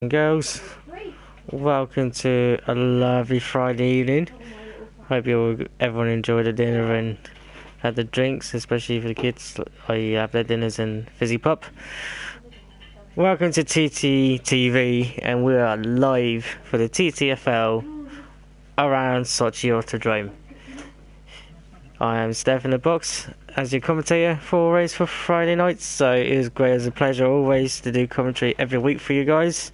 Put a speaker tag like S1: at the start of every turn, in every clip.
S1: and girls, welcome to a lovely Friday evening. Hope everyone enjoyed the dinner and had the drinks, especially for the kids. You have their dinners and fizzy pop. Welcome to TTTV, and we are live for the TTFL around Sochi Autodrome. I am Steph in the box as your commentator for race for Friday nights. So it is great, as a pleasure always to do commentary every week for you guys.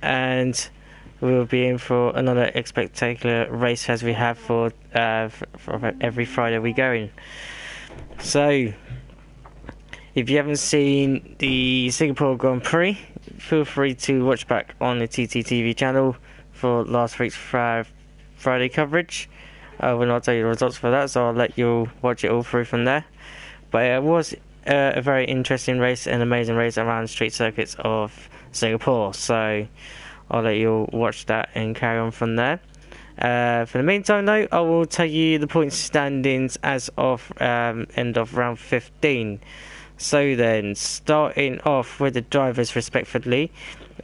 S1: And we'll be in for another spectacular race as we have for every Friday we go in. So, if you haven't seen the Singapore Grand Prix, feel free to watch back on the TTTV channel for last week's Friday coverage. I will not tell you the results for that, so I'll let you watch it all through from there. But it was a very interesting race, an amazing race around the street circuits of Singapore, so I'll let you watch that and carry on from there. For the meantime though, I will tell you the point standings as of end of round 15. So then, starting off with the drivers respectively,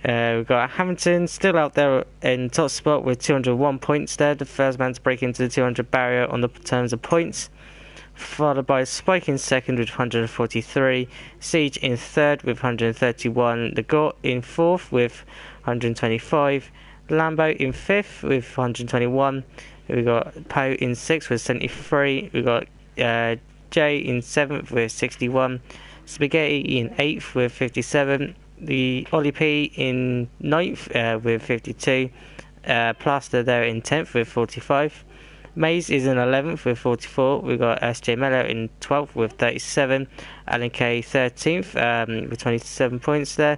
S1: we've got Hamilton still out there in top spot with 201 points there, the first man to break into the 200 barrier on the terms of points, followed by Spike in second with 143, Siege in third with 131, The Gort in fourth with 125, Lambo in fifth with 121, we got Poe in sixth with 73, we got Jay in seventh with 61, Spaghetti in eighth with 57, the Ollie P in ninth with 52, Plaster there in 10th with 45, Maze is in 11th with 44. We've got SJ Mello in 12th with 37. Alan K 13th with 27 points there.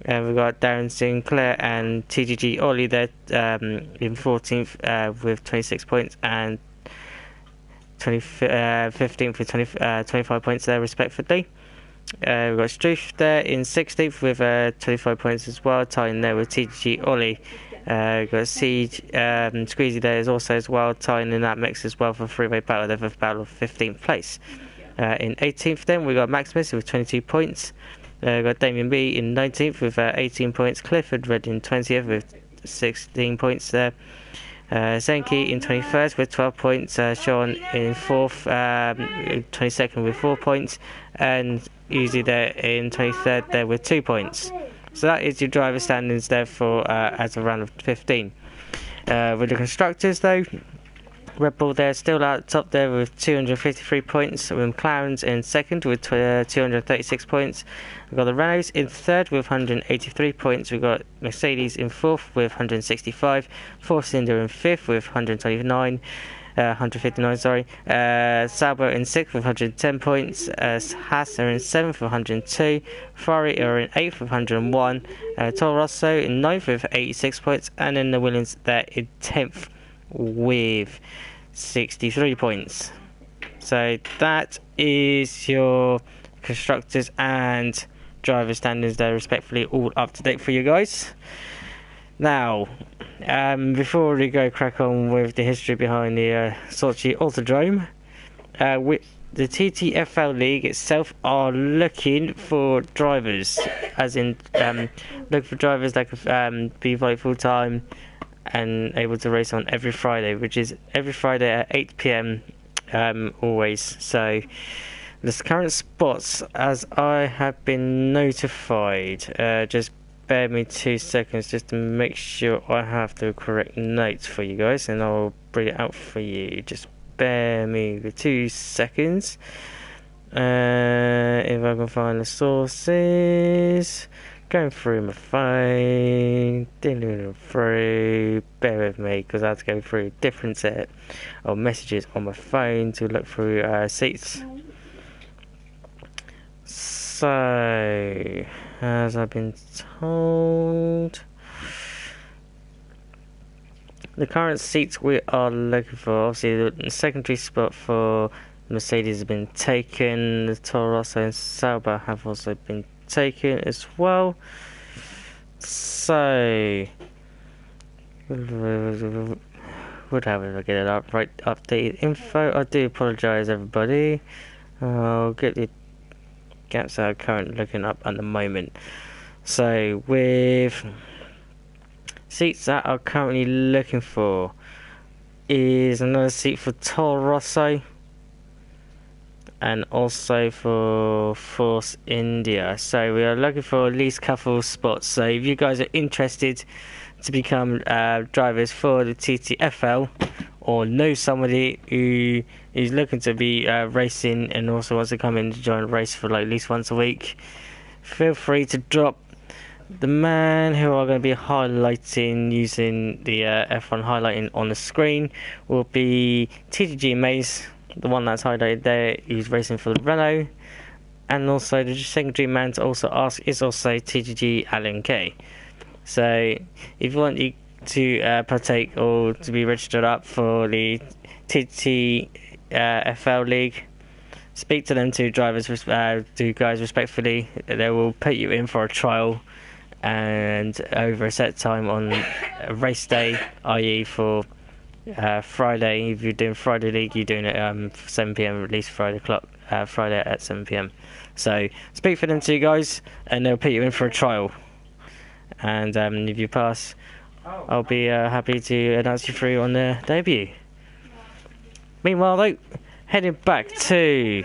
S1: We've got Darren Sinclair and TGG Ollie there in 14th with 26 points, and 15th with 25 points there respectively. We've got Struth there in 16th with 25 points as well, tying there with TGG Ollie. We've got Siege, Squeezy there is also as well, tying in that mix as well for three-way battle there for battle of 15th place. In 18th then we got Maximus with 22 points. We've got Damien B in 19th with 18 points. Clifford Red in 20th with 16 points there. Zenki in 21st with 12 points. Sean in 4th, 22nd with 4 points. And Uzi there in 23rd there with 2 points. So that is your driver standings there for as of round of 15. With the constructors though, Red Bull there still out top there with 253 points. With McLaren's in second with 236 points. We've got the Renaults in third with 183 points. We've got Mercedes in fourth with 165. Force Cinder in fifth with 159. 159, sorry. Sauber in 6th with 110 points. Haas are in 7th with 102. Ferrari are in 8th with 101. Toro Rosso in 9th with 86 points. And then the Williams there in 10th with 63 points. So that is your constructors and driver standings there respectively, all up to date for you guys. Now, before we go crack on with the history behind the Sochi Autodrome, the TTFL League itself are looking for drivers, as in look for drivers that can be voted full time and able to race on every Friday, which is every Friday at 8 PM always. So the current spots, as I have been notified, just bear me 2 seconds just to make sure I have the correct notes for you guys, and I'll bring it out for you. Just bear me with 2 seconds. If I can find the sources, going through my phone, through. Bear with me because I have to go through a different set of messages on my phone to look through seats. So, as I've been told, the current seats we are looking for, obviously the secondary spot for Mercedes has been taken, the Toro Rosso and Sauber have also been taken as well. So, would have it, I'll get it up, right, updated info. I do apologise everybody, I'll get the gaps that are currently looking up at the moment. So with seats that are currently looking for is another seat for Toro Rosso and also for Force India. So we are looking for at least a couple of spots. So if you guys are interested to become drivers for the TTFL, or know somebody who is looking to be racing and also wants to come in to join a race for like at least once a week, feel free to drop the man who are going to be highlighting using the F1 highlighting on the screen will be TTG Maze, the one that's highlighted there. He's racing for the Renault, and also the secondary man to also ask is also TTG Alan K. So if you want to partake or to be registered up for the TTFL League, speak to them two drivers, two guys respectfully. They will put you in for a trial and over a set time on a race day, i.e. for Friday. If you're doing Friday League, you're doing it 7 PM, at least Friday at 7 PM. So speak for them two guys and they'll put you in for a trial. And if you pass, I'll be happy to announce you through on the debut. Meanwhile though, heading back to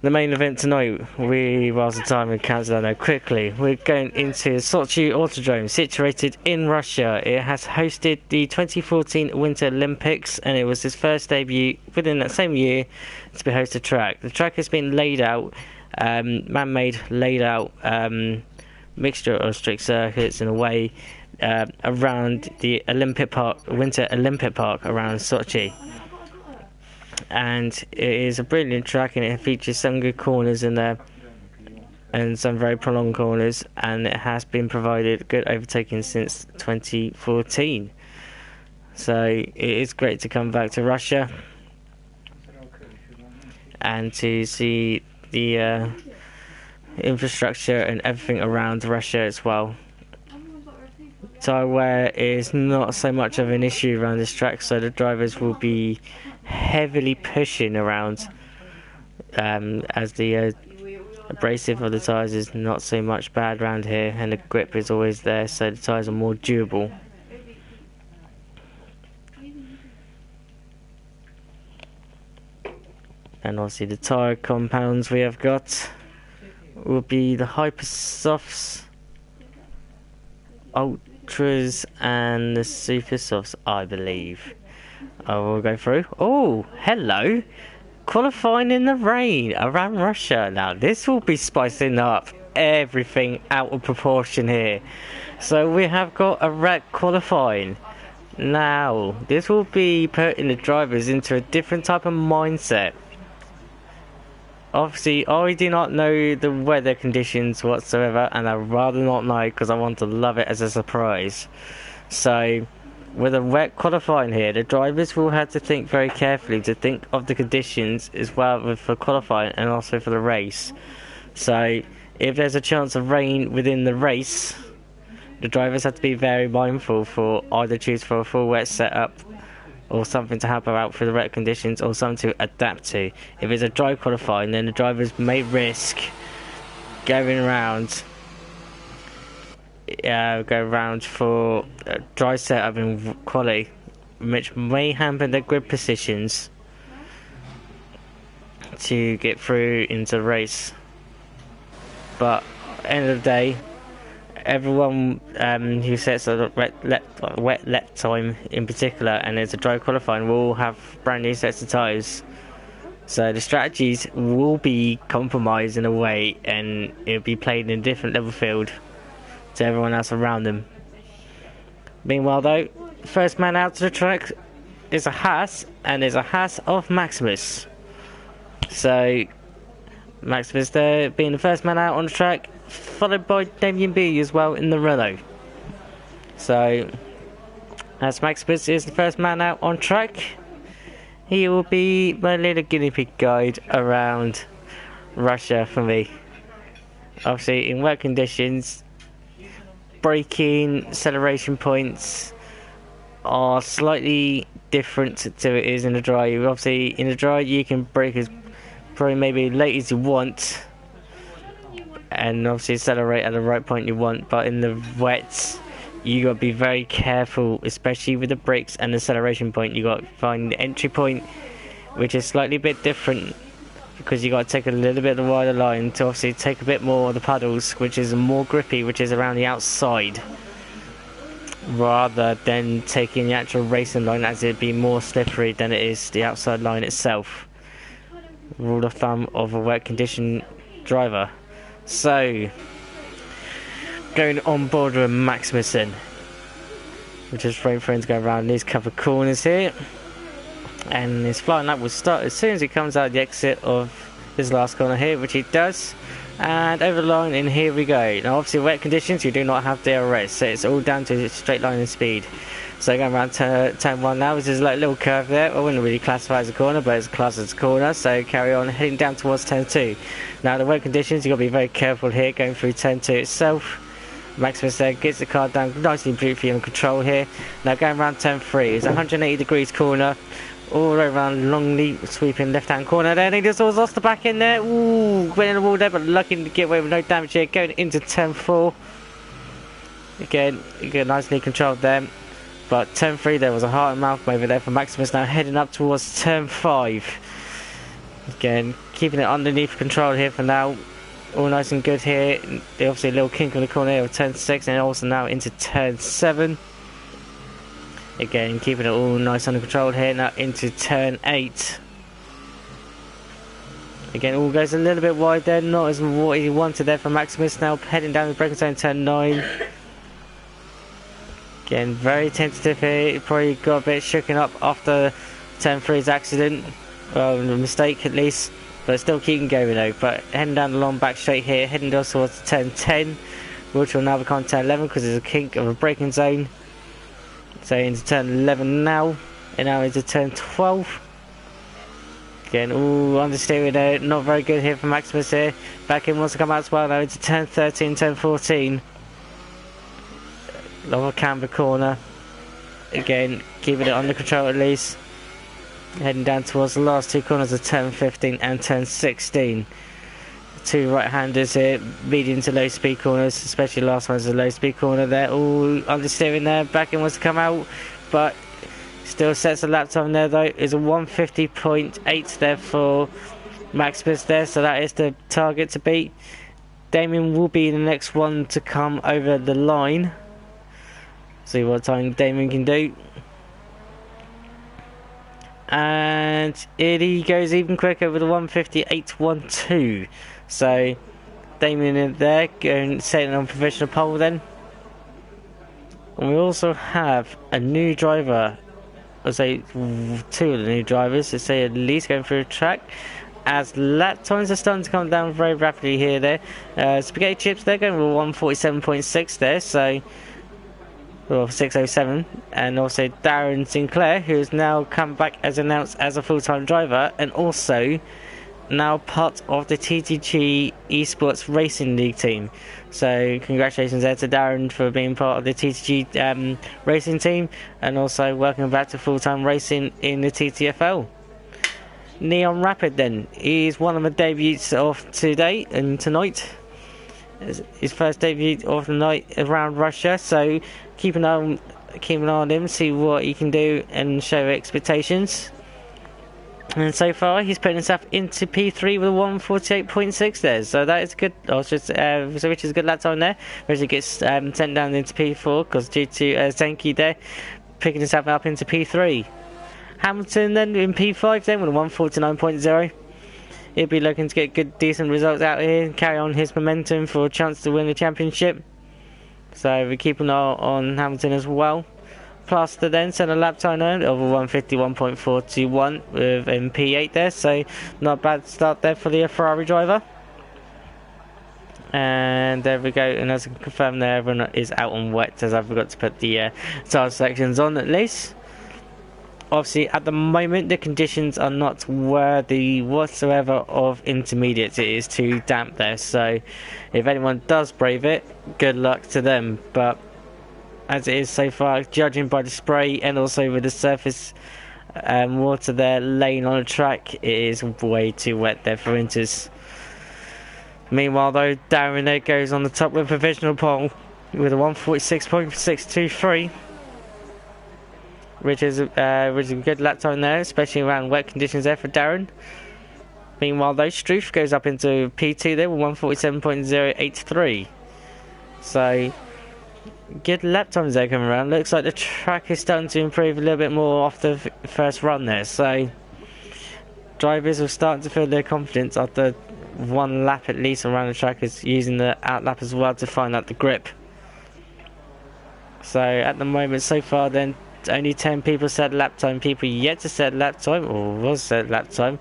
S1: the main event tonight, whilst the time we cancel that quickly, we're going into Sochi Autodrome, situated in Russia. It has hosted the 2014 Winter Olympics, and it was his first debut within that same year to be hosted track. The track has been laid out, man-made, laid out, mixture of strict circuits in a way around the Olympic Park, Winter Olympic Park around Sochi. And it is a brilliant track, and it features some good corners in there and some very prolonged corners, and it has been provided good overtaking since 2014. So it is great to come back to Russia and to see the infrastructure and everything around Russia as well. Tyre wear is not so much of an issue around this track, so the drivers will be heavily pushing around as the abrasive of the tyres is not so much bad around here, and the grip is always there, so the tyres are more durable. And obviously the tyre compounds we have got will be the Hypersofts, Ultras and the Super Softs, I believe. I will go through. Oh, hello! Qualifying in the rain around Russia. Now this will be spicing up everything out of proportion here. So we have got a wreck qualifying. Now this will be putting the drivers into a different type of mindset. Obviously, I do not know the weather conditions whatsoever, and I'd rather not know because I want to love it as a surprise. So, with a wet qualifying here, the drivers will have to think very carefully to think of the conditions as well for qualifying and also for the race. So, if there's a chance of rain within the race, the drivers have to be very mindful for either choose for a full wet setup or something to help her out for the wet conditions, or something to adapt to. If it's a dry qualifying, then the drivers may risk going around for a dry setup in quali, which may hamper their grid positions to get through into the race. But at the end of the day, everyone who sets a wet lap time in particular, and it's a dry qualifying, will have brand new sets of tyres. So the strategies will be compromised in a way, and it'll be played in a different level field to everyone else around them. Meanwhile though, first man out to the track is a Haas, and is a Haas of Maximus. So Maximus there being the first man out on the track, followed by Damien B as well in the Renault. So as Maximus is the first man out on track, he will be my little guinea pig guide around Russia for me. Obviously in wet conditions, braking, acceleration points are slightly different to it is in the dry. Obviously in the dry you can brake as probably maybe late as you want, and obviously accelerate at the right point you want. But in the wet, you got to be very careful, especially with the brakes and the acceleration point. You got to find the entry point, which is slightly a bit different, because you got to take a little bit of the wider line to obviously take a bit more of the puddles, which is more grippy, which is around the outside, rather than taking the actual racing line, as it'd be more slippery than it is the outside line itself. Rule of thumb of a wet condition driver. So going on board with Magnussen, we're just waiting for him to go around these couple of corners here, and his flying lap will start as soon as he comes out the exit of his last corner here, which he does, and over the line, and here we go. Now obviously wet conditions, you do not have DRS, so it's all down to straight line and speed. So going around turn 1 now, which is like a little curve there. I wouldn't really classify as a corner, but it's classed as a corner, so carry on heading down towards turn 2. Now the wet conditions, you've got to be very careful here going through turn 2 itself. Maximus there gets the car down nicely and beautifully on control here. Now going around turn 3, it's a 180 degrees corner, all the way around, longly sweeping left hand corner there, and he just almost lost the back in there. Ooh, went in the wall there, but lucky to get away with no damage here. Going into turn 4, again nicely controlled there, but turn 3 there was a heart and mouth over there for Maximus. Now heading up towards turn 5, again keeping it underneath control here for now. All nice and good here. Obviously a little kink on the corner here of turn 6, and also now into turn 7. Again keeping it all nice under control here. Now into turn 8. Again all goes a little bit wide there, not as what he wanted there for Maximus. Now heading down the braking zone turn 9. Again very tentative here. He probably got a bit shooken up after turn 3's accident, well, a mistake at least. But still keeping going though. But heading down the long back straight here, heading down towards turn 10, which will now become turn 11 because there's a kink of a braking zone. So into turn 11 now, and now into turn 12. Again, ooh, understeering there, not very good here for Maximus here. Back in wants to come out as well now into turn 13, turn 14. Lower camber corner. Again, keeping it under control at least. Heading down towards the last 2 corners of turn 15 and turn 16. 2 right-handers here, medium to low speed corners, especially the last one's a low speed corner there. All understeering there, back in wants to come out, but still sets a lap time there though. Is a 150.8 there for Maximus there, so that is the target to beat. Damien will be the next one to come over the line. See what time Damien can do. And he goes even quicker with a 158.12. So Damien in there, going setting on provisional pole then. And we also have a new driver, I'd say 2 of the new drivers, to say at least, going through the track, as lap times are starting to come down very rapidly here there. Spaghetti Chips, they're going with 147.6 there, so well, 607, and also Darren Sinclair, who has now come back as announced as a full-time driver, and also now part of the TTG Esports Racing League team. So congratulations there to Darren for being part of the TTG Racing Team, and also welcome back to full-time racing in the TTFL. Neon Rapid then is one of the debuts of today and tonight. His first debut of the night around Russia, so keep an eye on him, see what he can do and show expectations. And so far he's putting himself into P3 with a 148.6 there, so that is good. Which is a good lap time there. Richard gets sent down into P4 because due to Zenki there picking himself up into P3. Hamilton then in P5 then with a 149.0. He'll be looking to get good, decent results out here, carry on his momentum for a chance to win the championship. So we keep an eye on Hamilton as well. Plaster then sent a lap time of a 151.421 with P8 there, so not a bad start there for the Ferrari driver. And there we go, and as I can confirm there, everyone is out on wet, as I forgot to put the tyre selections on at least. Obviously at the moment the conditions are not worthy whatsoever of intermediates. It is too damp there, so if anyone does brave it, good luck to them. But as it is so far, judging by the spray and also with the surface water there laying on the track, it is way too wet there for Inters. Meanwhile though, Darren there goes on the top with a provisional pole with a 1:46.623, which is a good lap time there, especially around wet conditions there for Darren. Meanwhile though, Struth goes up into P2 there with 1:47.083. So good lap times there coming around. Looks like the track is starting to improve a little bit more off the first run there. So drivers are starting to feel their confidence after one lap at least around the track, is using the outlap as well to find out the grip. So at the moment so far then, only 10 people set lap time. People yet to set lap time, or was set lap time.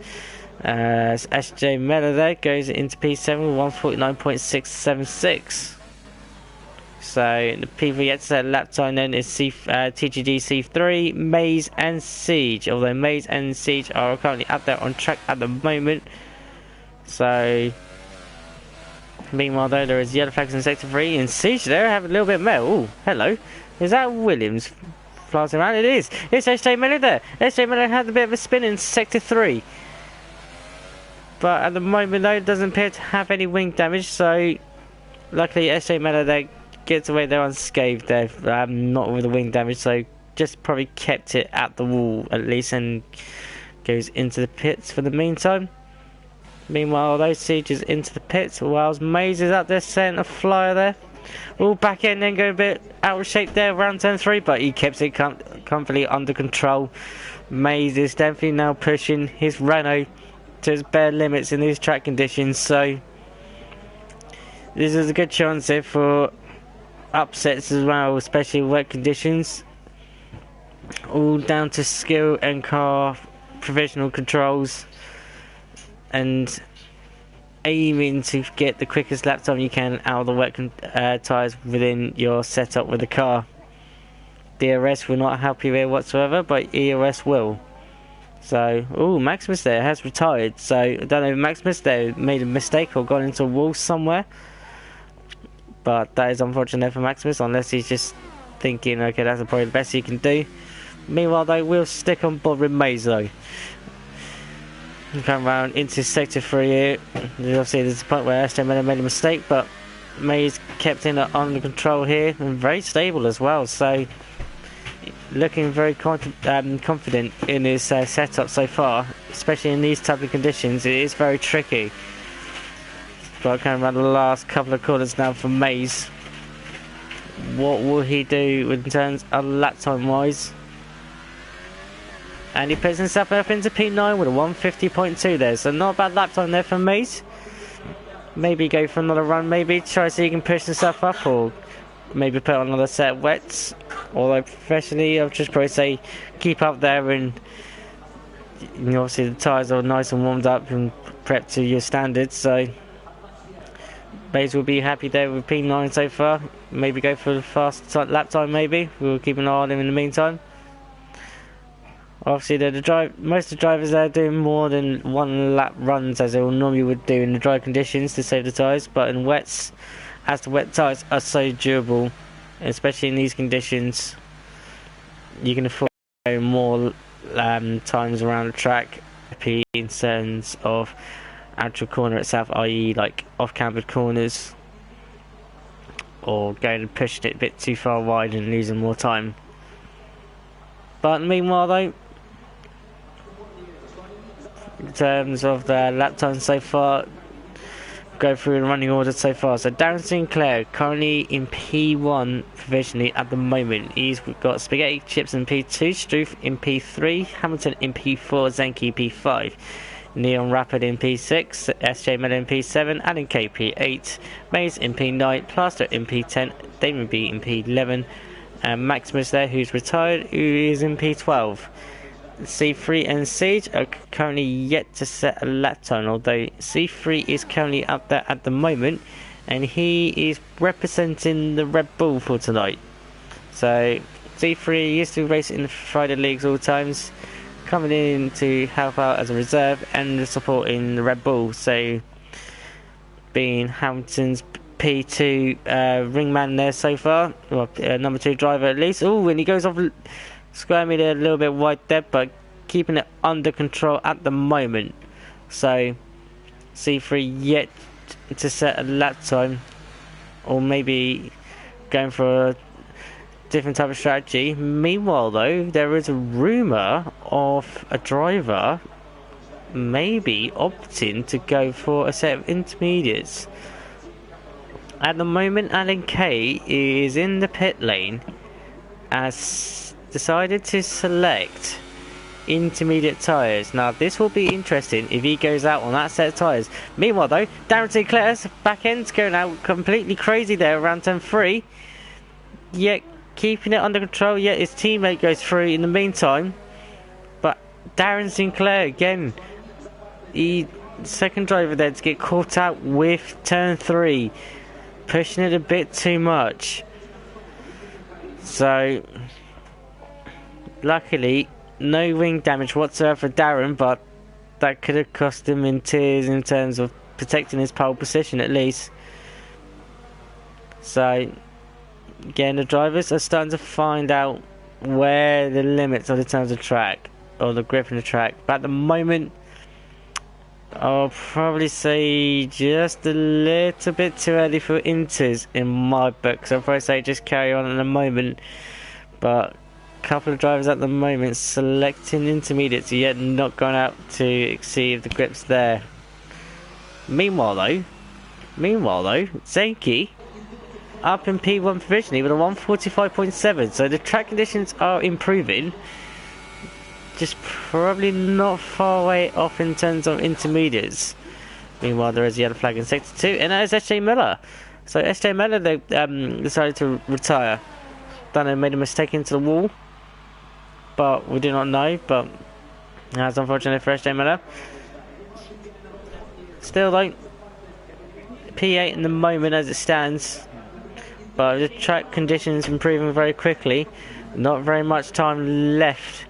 S1: SJ Miller there goes into P7 with 1:49.676. So the people yet to set lap time then is TGG C3, Maze and Siege. Although Maze and Siege are currently up there on track at the moment. So meanwhile though, there is yellow flags in sector 3 and Siege there have a little bit of metal. Oh, hello. Is that Williams flying around? It is. It's SJ Miller there. SJ Miller had a bit of a spin in sector 3. But at the moment though, it doesn't appear to have any wing damage. So luckily SJ Miller there gets away there unscathed there. Not with the wing damage. So just probably kept it at the wall at least and goes into the pits for the meantime. Meanwhile though, Siege is into the pits whilst Maze is up there setting a flyer there. All back in and go a bit out of shape there around turn 3, but he keeps it comfortably under control. Maze is definitely now pushing his Renault to its bare limits in these track conditions, so this is a good chance here for upsets as well, especially wet conditions. All down to skill and car provisional controls and aiming to get the quickest lap time you can out of the wet tyres within your setup with the car. DRS will not help you here whatsoever, but ERS will. So, oh, Maximus there has retired. So, I don't know if Maximus there made a mistake or gone into a wall somewhere. But that is unfortunate for Maximus, unless he's just thinking, okay, that's probably the best he can do. Meanwhile, though, we'll stick on board with Maze, though. Come around into sector 3 here. Obviously, there's a point where SJ Miller made a mistake, but Maze kept it under control here and very stable as well. So, looking very confident in his setup so far, especially in these type of conditions. It is very tricky. But coming around the last couple of corners now for Maze. What will he do in terms of lap time wise? And he puts himself up into P9 with a 150.2 there. So not a bad lap time there for Maze. Maybe go for another run, maybe try to see if he can push himself up, or maybe put on another set of wets. Although professionally, I'll just probably say keep up there, and you know, obviously the tyres are nice and warmed up and prepped to your standards. So Maze will be happy there with P9 so far. Maybe go for the fast lap time. Maybe we'll keep an eye on him in the meantime. Obviously, most of the drivers are doing more than one lap runs as they normally would do in the dry conditions to save the tyres. But in wets, as the wet tyres are so durable, especially in these conditions, you can afford more times around the track in terms of actual corner itself, i.e. like off-cambered corners, or going and pushing it a bit too far wide and losing more time. But meanwhile though, in terms of the lap time so far, go through the running order so far. So Darren Sinclair currently in P1 provisionally at the moment. He's got Spaghetti Chips in P2, Struth in P3, Hamilton in P4, Zenke P5, Neon Rapid in P6, SJ Miller in P7, Alan K P8, Maze in P9, Plaster in P10, Damon B in P11, and Maximus there, who's retired, who is in P12. C3 and Siege are currently yet to set a lap time, although C3 is currently up there at the moment, and he is representing the Red Bull for tonight. So C3 used to race in the Friday Leagues all times, coming in to help out as a reserve and supporting the Red Bull. So being Hamilton's P2 ringman there so far, well, number 2 driver at least. Oh, and he goes off square meter a little bit wide there, but keeping it under control at the moment. So C3 yet to set a lap time, or maybe going for a different type of strategy. Meanwhile though, there is a rumour of a driver maybe opting to go for a set of intermediates. At the moment, Alan Kay is in the pit lane, has decided to select intermediate tyres. Now this will be interesting if he goes out on that set of tyres. Meanwhile though, Darren Sinclair's back end's going out completely crazy there around turn 3, yet keeping it under control, yet his teammate goes through in the meantime. But Darren Sinclair again, the second driver there to get caught out with turn 3, pushing it a bit too much. So luckily no wing damage whatsoever for Darren, but that could have cost him in tears in terms of protecting his pole position at least. So again, the drivers are starting to find out where the limits are in terms of track, or the grip in the track. But at the moment, I'll probably say just a little bit too early for inters in my book. So I'll probably say just carry on in a moment. But a couple of drivers at the moment selecting intermediates, yet not going out to exceed the grips there. Meanwhile though, Zenki up in P1 provisionally with a 145.7. So the track conditions are improving. Just probably not far away off in terms of intermediates. Meanwhile, there is the yellow flag in sector 2, and that is SJ Miller. So SJ Miller, they decided to retire. Don't know, made a mistake into the wall, but we do not know. But that's unfortunate for SJ Miller. Still though, P8 in the moment as it stands, but the track conditions improving very quickly. Not very much time left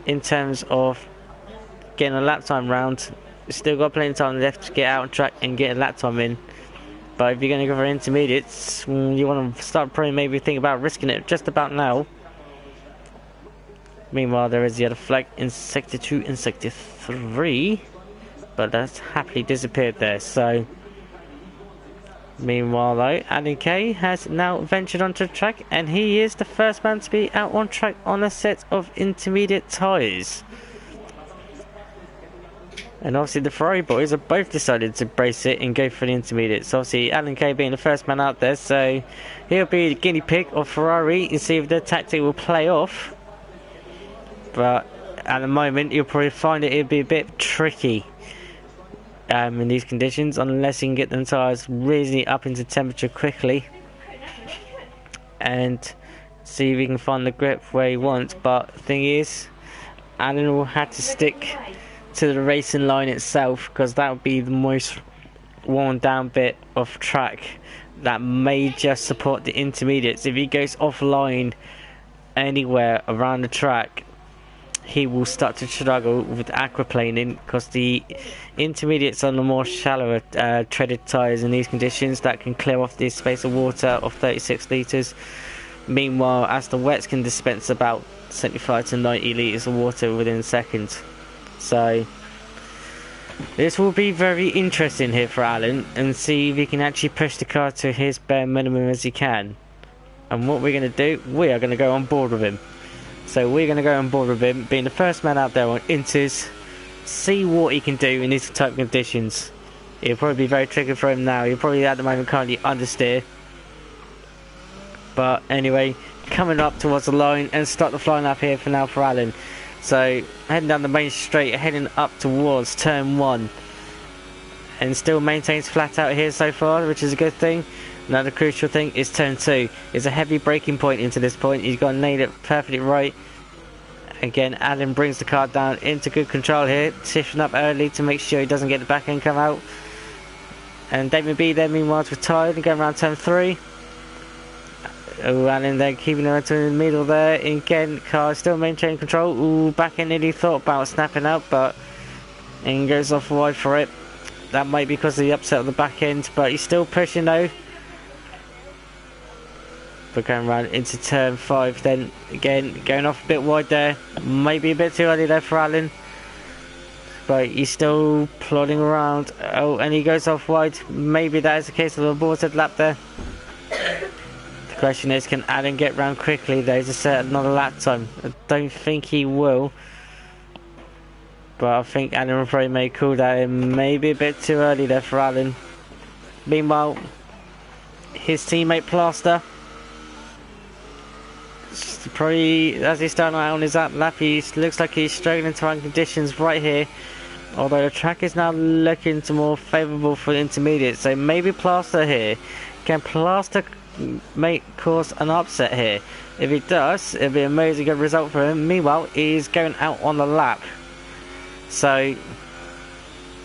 S1: in terms of getting a lap time round. Still got plenty of time left to get out on track and get a lap time in. But if you're going to go for intermediates, you want to start probably maybe think about risking it just about now. Meanwhile, there is the other flag in sector 2 and sector 3, but that's happily disappeared there. So meanwhile though, Alan Kay has now ventured onto the track, and he is the first man to be out on track on a set of intermediate tyres. And obviously the Ferrari boys have both decided to brace it and go for the intermediates. Obviously Alan Kay being the first man out there, so he'll be the guinea pig of Ferrari and see if their tactic will play off. But at the moment you'll probably find it'll be a bit tricky in these conditions, unless you can get them tyres really up into temperature quickly and see if he can find the grip where he wants. But the thing is, Alan will have to stick to the racing line itself, because that would be the most worn down bit of track that may just support the intermediates. If he goes offline anywhere around the track, he will start to struggle with aquaplaning, because the intermediates are the more shallower treaded tyres in these conditions that can clear off the space of water of 36 litres. Meanwhile, as the wets can dispense about 75 to 90 litres of water within seconds. So this will be very interesting here for Alan, and see if he can actually push the car to his bare minimum as he can. And what we're going to do, we are going to go on board with him. So we're going to go on board with him, being the first man out there on inters, see what he can do in these type of conditions. It'll probably be very tricky for him now. He'll probably at the moment currently understeer. But anyway, coming up towards the line and start the flying up here for now for Alan. So heading down the main straight, heading up towards turn 1. And still maintains flat out here so far, which is a good thing. Another crucial thing is turn 2. It's a heavy braking point into this point. He's got to nail it perfectly right. Again, Alan brings the car down into good control here, shifting up early to make sure he doesn't get the back end come out. And David B there meanwhile is retired and going around turn 3. Oh, Alan there keeping it in the middle there. Again, car still maintaining control. Ooh, back end nearly thought about snapping out, but and goes off wide for it. That might be because of the upset of the back end, but he's still pushing though. But going around into turn 5 then, again going off a bit wide there, maybe a bit too early there for Alan. but he's still plodding around. Oh, and he goes off wide. Maybe that is the case of the aborted lap there. The question is, can Alan get round quickly though to set another lap time? I don't think he will. But I think Alan will probably may call that in maybe a bit too early there for Alan. Meanwhile, his teammate Plaster, probably as he's starting out on his lap, he looks like he's struggling to find conditions right here. Although the track is now looking to more favourable for the intermediate, so maybe Plaster here. Can Plaster cause an upset here? If he does, it'll be an amazing good result for him. Meanwhile, he's going out on the lap. So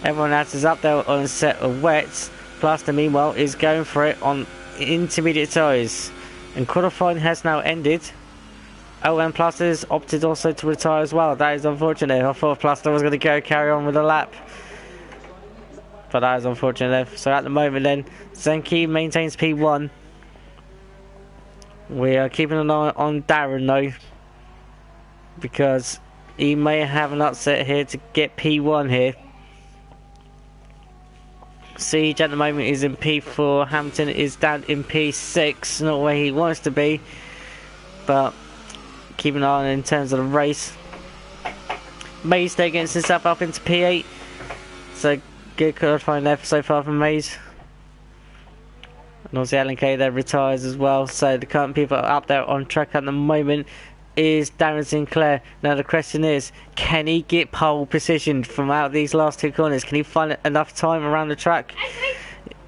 S1: everyone else is up there on a set of wets. Plaster meanwhile is going for it on intermediate tyres. And qualifying has now ended. Oh, and Plaster's opted also to retire as well. That is unfortunate. I thought Plaster was going to carry on with the lap. But that is unfortunate. So at the moment then, Zenki maintains P1. We are keeping an eye on Darren though, because he may have an upset here to get P1 here. Siege at the moment is in P4. Hampton is down in P6. Not where he wants to be, but keep an eye on in terms of the race. Mays there gets himself up into P8. So good qualifying there so far from Mays. And obviously Alan Kay there retires as well. So the current people up there on track at the moment is Darren Sinclair. Now the question is, can he get pole positioned from out these last two corners? Can he find enough time around the track?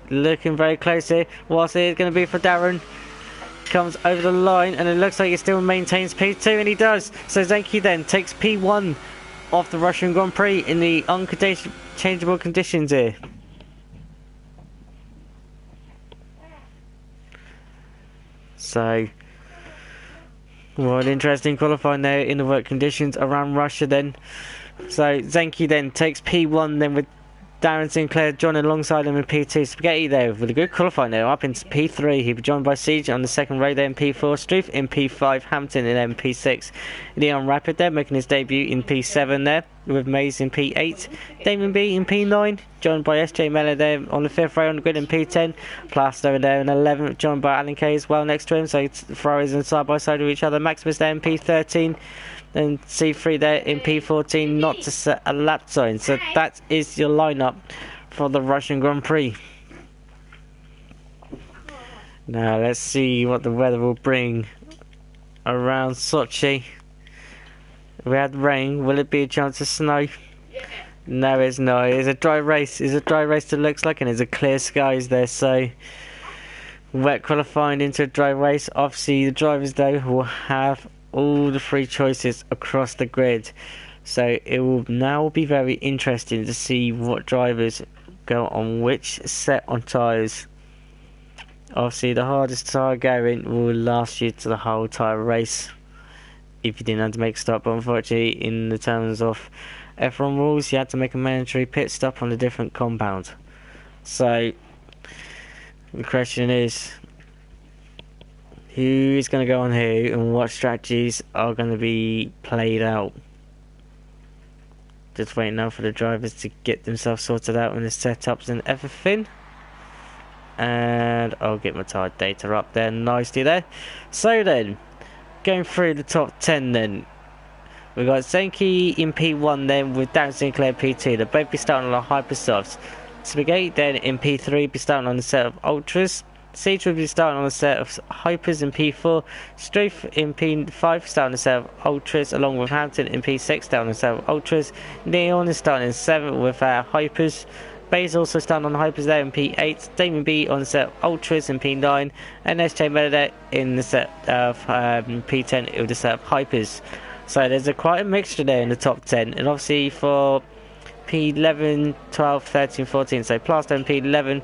S1: Looking very close here. What's it going to be for Darren? Comes over the line and it looks like he still maintains P2, and he does. So Zenki then takes P1 off the Russian Grand Prix in the unchangeable conditions here. So what an interesting qualifying there in the wet conditions around Russia then. So Zenki then takes P1 then with Darren Sinclair joining alongside him in P2. Spaghetti there with a good qualifying there up into P3. He'll be joined by Siege on the second row there in P4. Struth in P5. Hampton in P6. Leon Rapid there making his debut in P7 there with Mays in P8. Damon B in P9. Joined by SJ Mellor there on the fifth row on the grid in P10. Plaster there in 11th. Joined by Alan Kay as well next to him. So throwers in side by side with each other. Maximus there in P13. Then C3 there in P14, not to set a lap time. So that is your lineup for the Russian Grand Prix. Now let's see what the weather will bring around Sochi. We had rain. Will it be a chance of snow? No, it's not. It's a dry race. It's a dry race that looks like, and it's a clear skies there. So wet qualifying into a dry race. Obviously, the drivers though will have all the three choices across the grid, so it will now be very interesting to see what drivers go on which set on tyres. Obviously the hardest tyre going will last you to the whole tyre race if you didn't have to make a stop, but unfortunately in the terms of F1 rules you had to make a mandatory pit stop on a different compound. So the question is, who is going to go on who and what strategies are going to be played out? Just waiting now for the drivers to get themselves sorted out in the setups and everything. And I'll get my tyre data up there nicely there. So then, going through the top 10 then. We've got Zenki in P1 then with Darren Sinclair P2. They'll both be starting on the Hypersofts. Spaghetti then in P3 be starting on the set of Ultras. Siege will be starting on a set of Hypers in P4, Struth in P5 starting on a set of Ultras, along with Hampton in P6 starting on a set of Ultras. Neon is starting in 7th with Hypers. Bayes also starting on Hypers there in P8, Damon B on the set of Ultras in P9, and SJ Mellor in the set of P10 with the set of Hypers. So there's quite a mixture there in the top 10, and obviously for P11, 12, 13, 14, so Plaster in P11,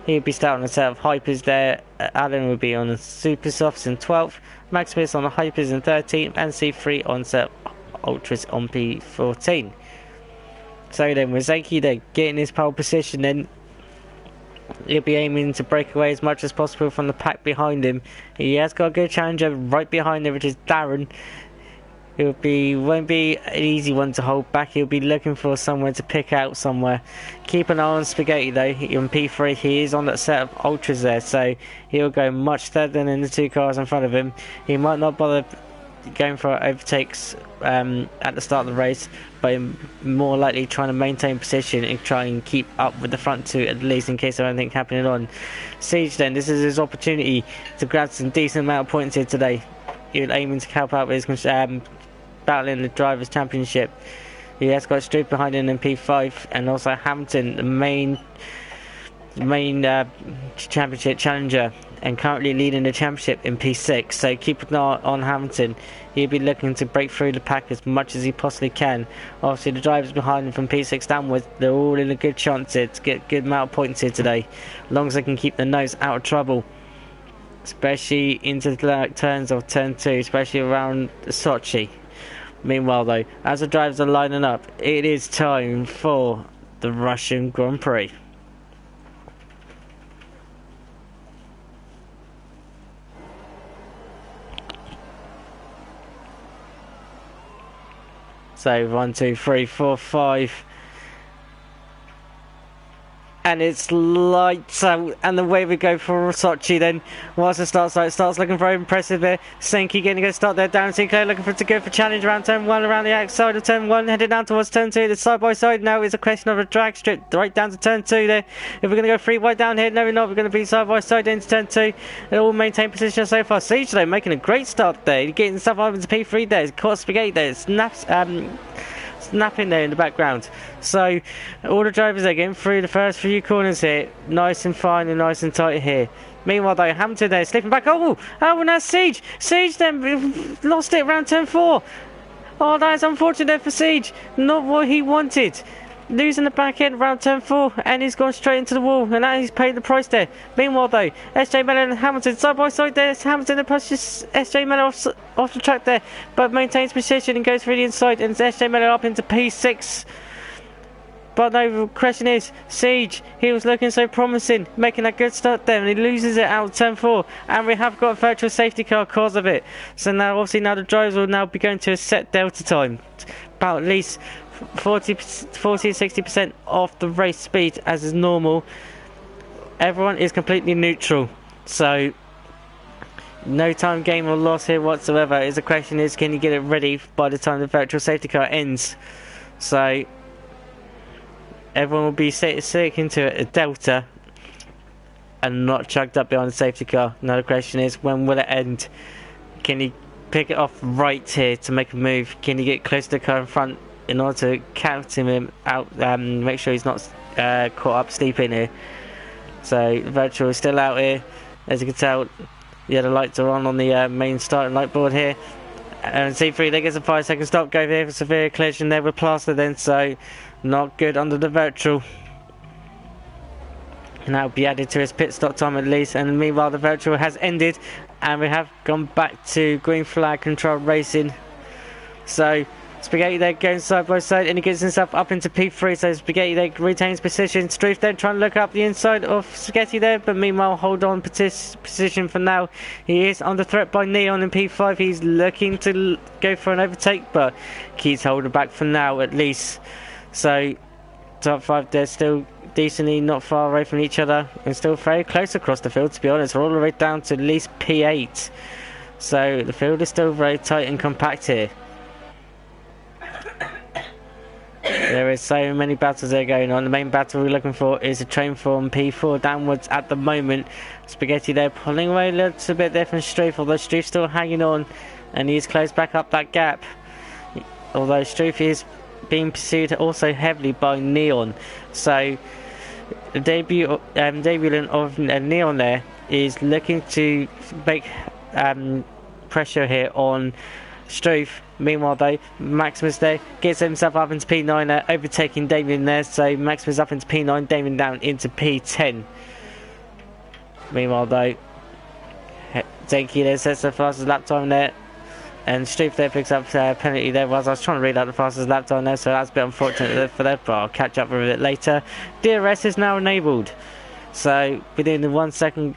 S1: he'll be starting on a set of Hypers there. Alan will be on the Super Softs in 12th. Maximus on the Hypers in 13th. And C3 on set Ultras on P14. So then with Zenki there getting his pole position, then he'll be aiming to break away as much as possible from the pack behind him. He has got a good challenger right behind him, which is Darren. won't be an easy one to hold back. He'll be looking for somewhere to pick out somewhere. Keep an eye on Spaghetti though. In P3 he is on that set of ultras there, so he'll go much further than the two cars in front of him. He might not bother going for overtakes at the start of the race, but more likely trying to maintain position and try and keep up with the front two at least in case of anything happening on. Siege then, this is his opportunity to grab some decent amount of points here today. He's aiming to help out with his battle in the Drivers' Championship. He has got Stroop behind him in P5 and also Hamilton, the main championship challenger, and currently leading the championship in P6, so keep an eye on Hamilton. He'll be looking to break through the pack as much as he possibly can. Obviously the drivers behind him from P6 downwards, they're all in a good chance here to get a good amount of points here today, as long as they can keep their nose out of trouble, especially into the turns of turn 2, especially around Sochi. Meanwhile though, as the drivers are lining up, it is time for the Russian Grand Prix. So 1, 2, 3, 4, 5, and it's lights out, and the way we go for Sochi then. Whilst it starts looking very impressive there. Senki getting a good start there, down Sinclair looking to go for challenge around turn 1, around the outside of turn 1, headed down towards turn 2. The side by side now is a question of a drag strip right down to turn 2 there. If we're going to go 3 wide down here, no we're not, we're going to be side by side into turn 2. They all maintain position so far. Siege though making a great start there, getting himself up into P3 there, caught Spaghetti there, snapping there in the background. So all the drivers are getting through the first few corners here, nice and fine and nice and tight here. Meanwhile though, Hamilton there slipping back. Oh now Siege then lost it around turn 4. Oh, that is unfortunate for Siege, not what he wanted. Losing the back end around turn 4, and he's gone straight into the wall, and now he's paid the price there. Meanwhile though, SJ Miller and Hamilton side by side there. Hamilton pushes SJ Miller off the track there, but maintains position and goes through the inside, and SJ Miller up into P6. But no, the question is, Siege, he was looking so promising, making a good start there, and he loses it out turn 4, and we have got a virtual safety car cause of it. So now obviously the drivers will now be going to a set delta time, about at least 40-60% off the race speed as is normal. Everyone is completely neutral, so no time gain or loss here whatsoever. The question is, can you get it ready by the time the virtual safety car ends? So everyone will be sticking to a delta and not chugged up behind the safety car. Now the question is, when will it end? Can you pick it off right here to make a move? Can you get close to the car in front in order to count him out, make sure he's not caught up sleeping here? So virtual is still out here, as you can tell. Yeah, the lights are on the main starting light board here, and C3 there gets a 5-second stop, go there for severe collision there with Plaster then, so not good under the virtual. And that will be added to his pit stop time at least. And meanwhile the virtual has ended, and we have gone back to green flag controlled racing. So Spaghetti there going side by side, and he gets himself up into P3, so Spaghetti there retains position. Struth then trying to look up the inside of Spaghetti there, but meanwhile hold on position for now. He is under threat by Neon in P5. He's looking to go for an overtake, but keeps holding back for now at least. So top 5 they're still decently not far away from each other, and still very close across the field, to be honest. We're all the way down to at least P8, so the field is still very tight and compact here. There is so many battles there going on. The main battle we're looking for is a train from P4 downwards at the moment. Spaghetti there pulling away a little bit there from Struth, although Struth's still hanging on, and he's closed back up that gap. Although Struth is being pursued also heavily by Neon. So the debut of Neon there is looking to make pressure here on Struth. Meanwhile though, Maximus there gets himself up into P9 there, overtaking Damien there, so Maximus up into P9, Damien down into P10. Meanwhile though, Zenki there sets the fastest lap time there, and Struth there picks up penalty there. Whilst I was trying to read out the fastest lap time there, so that's a bit unfortunate for that, but I'll catch up with it later. DRS is now enabled, so within the 1 second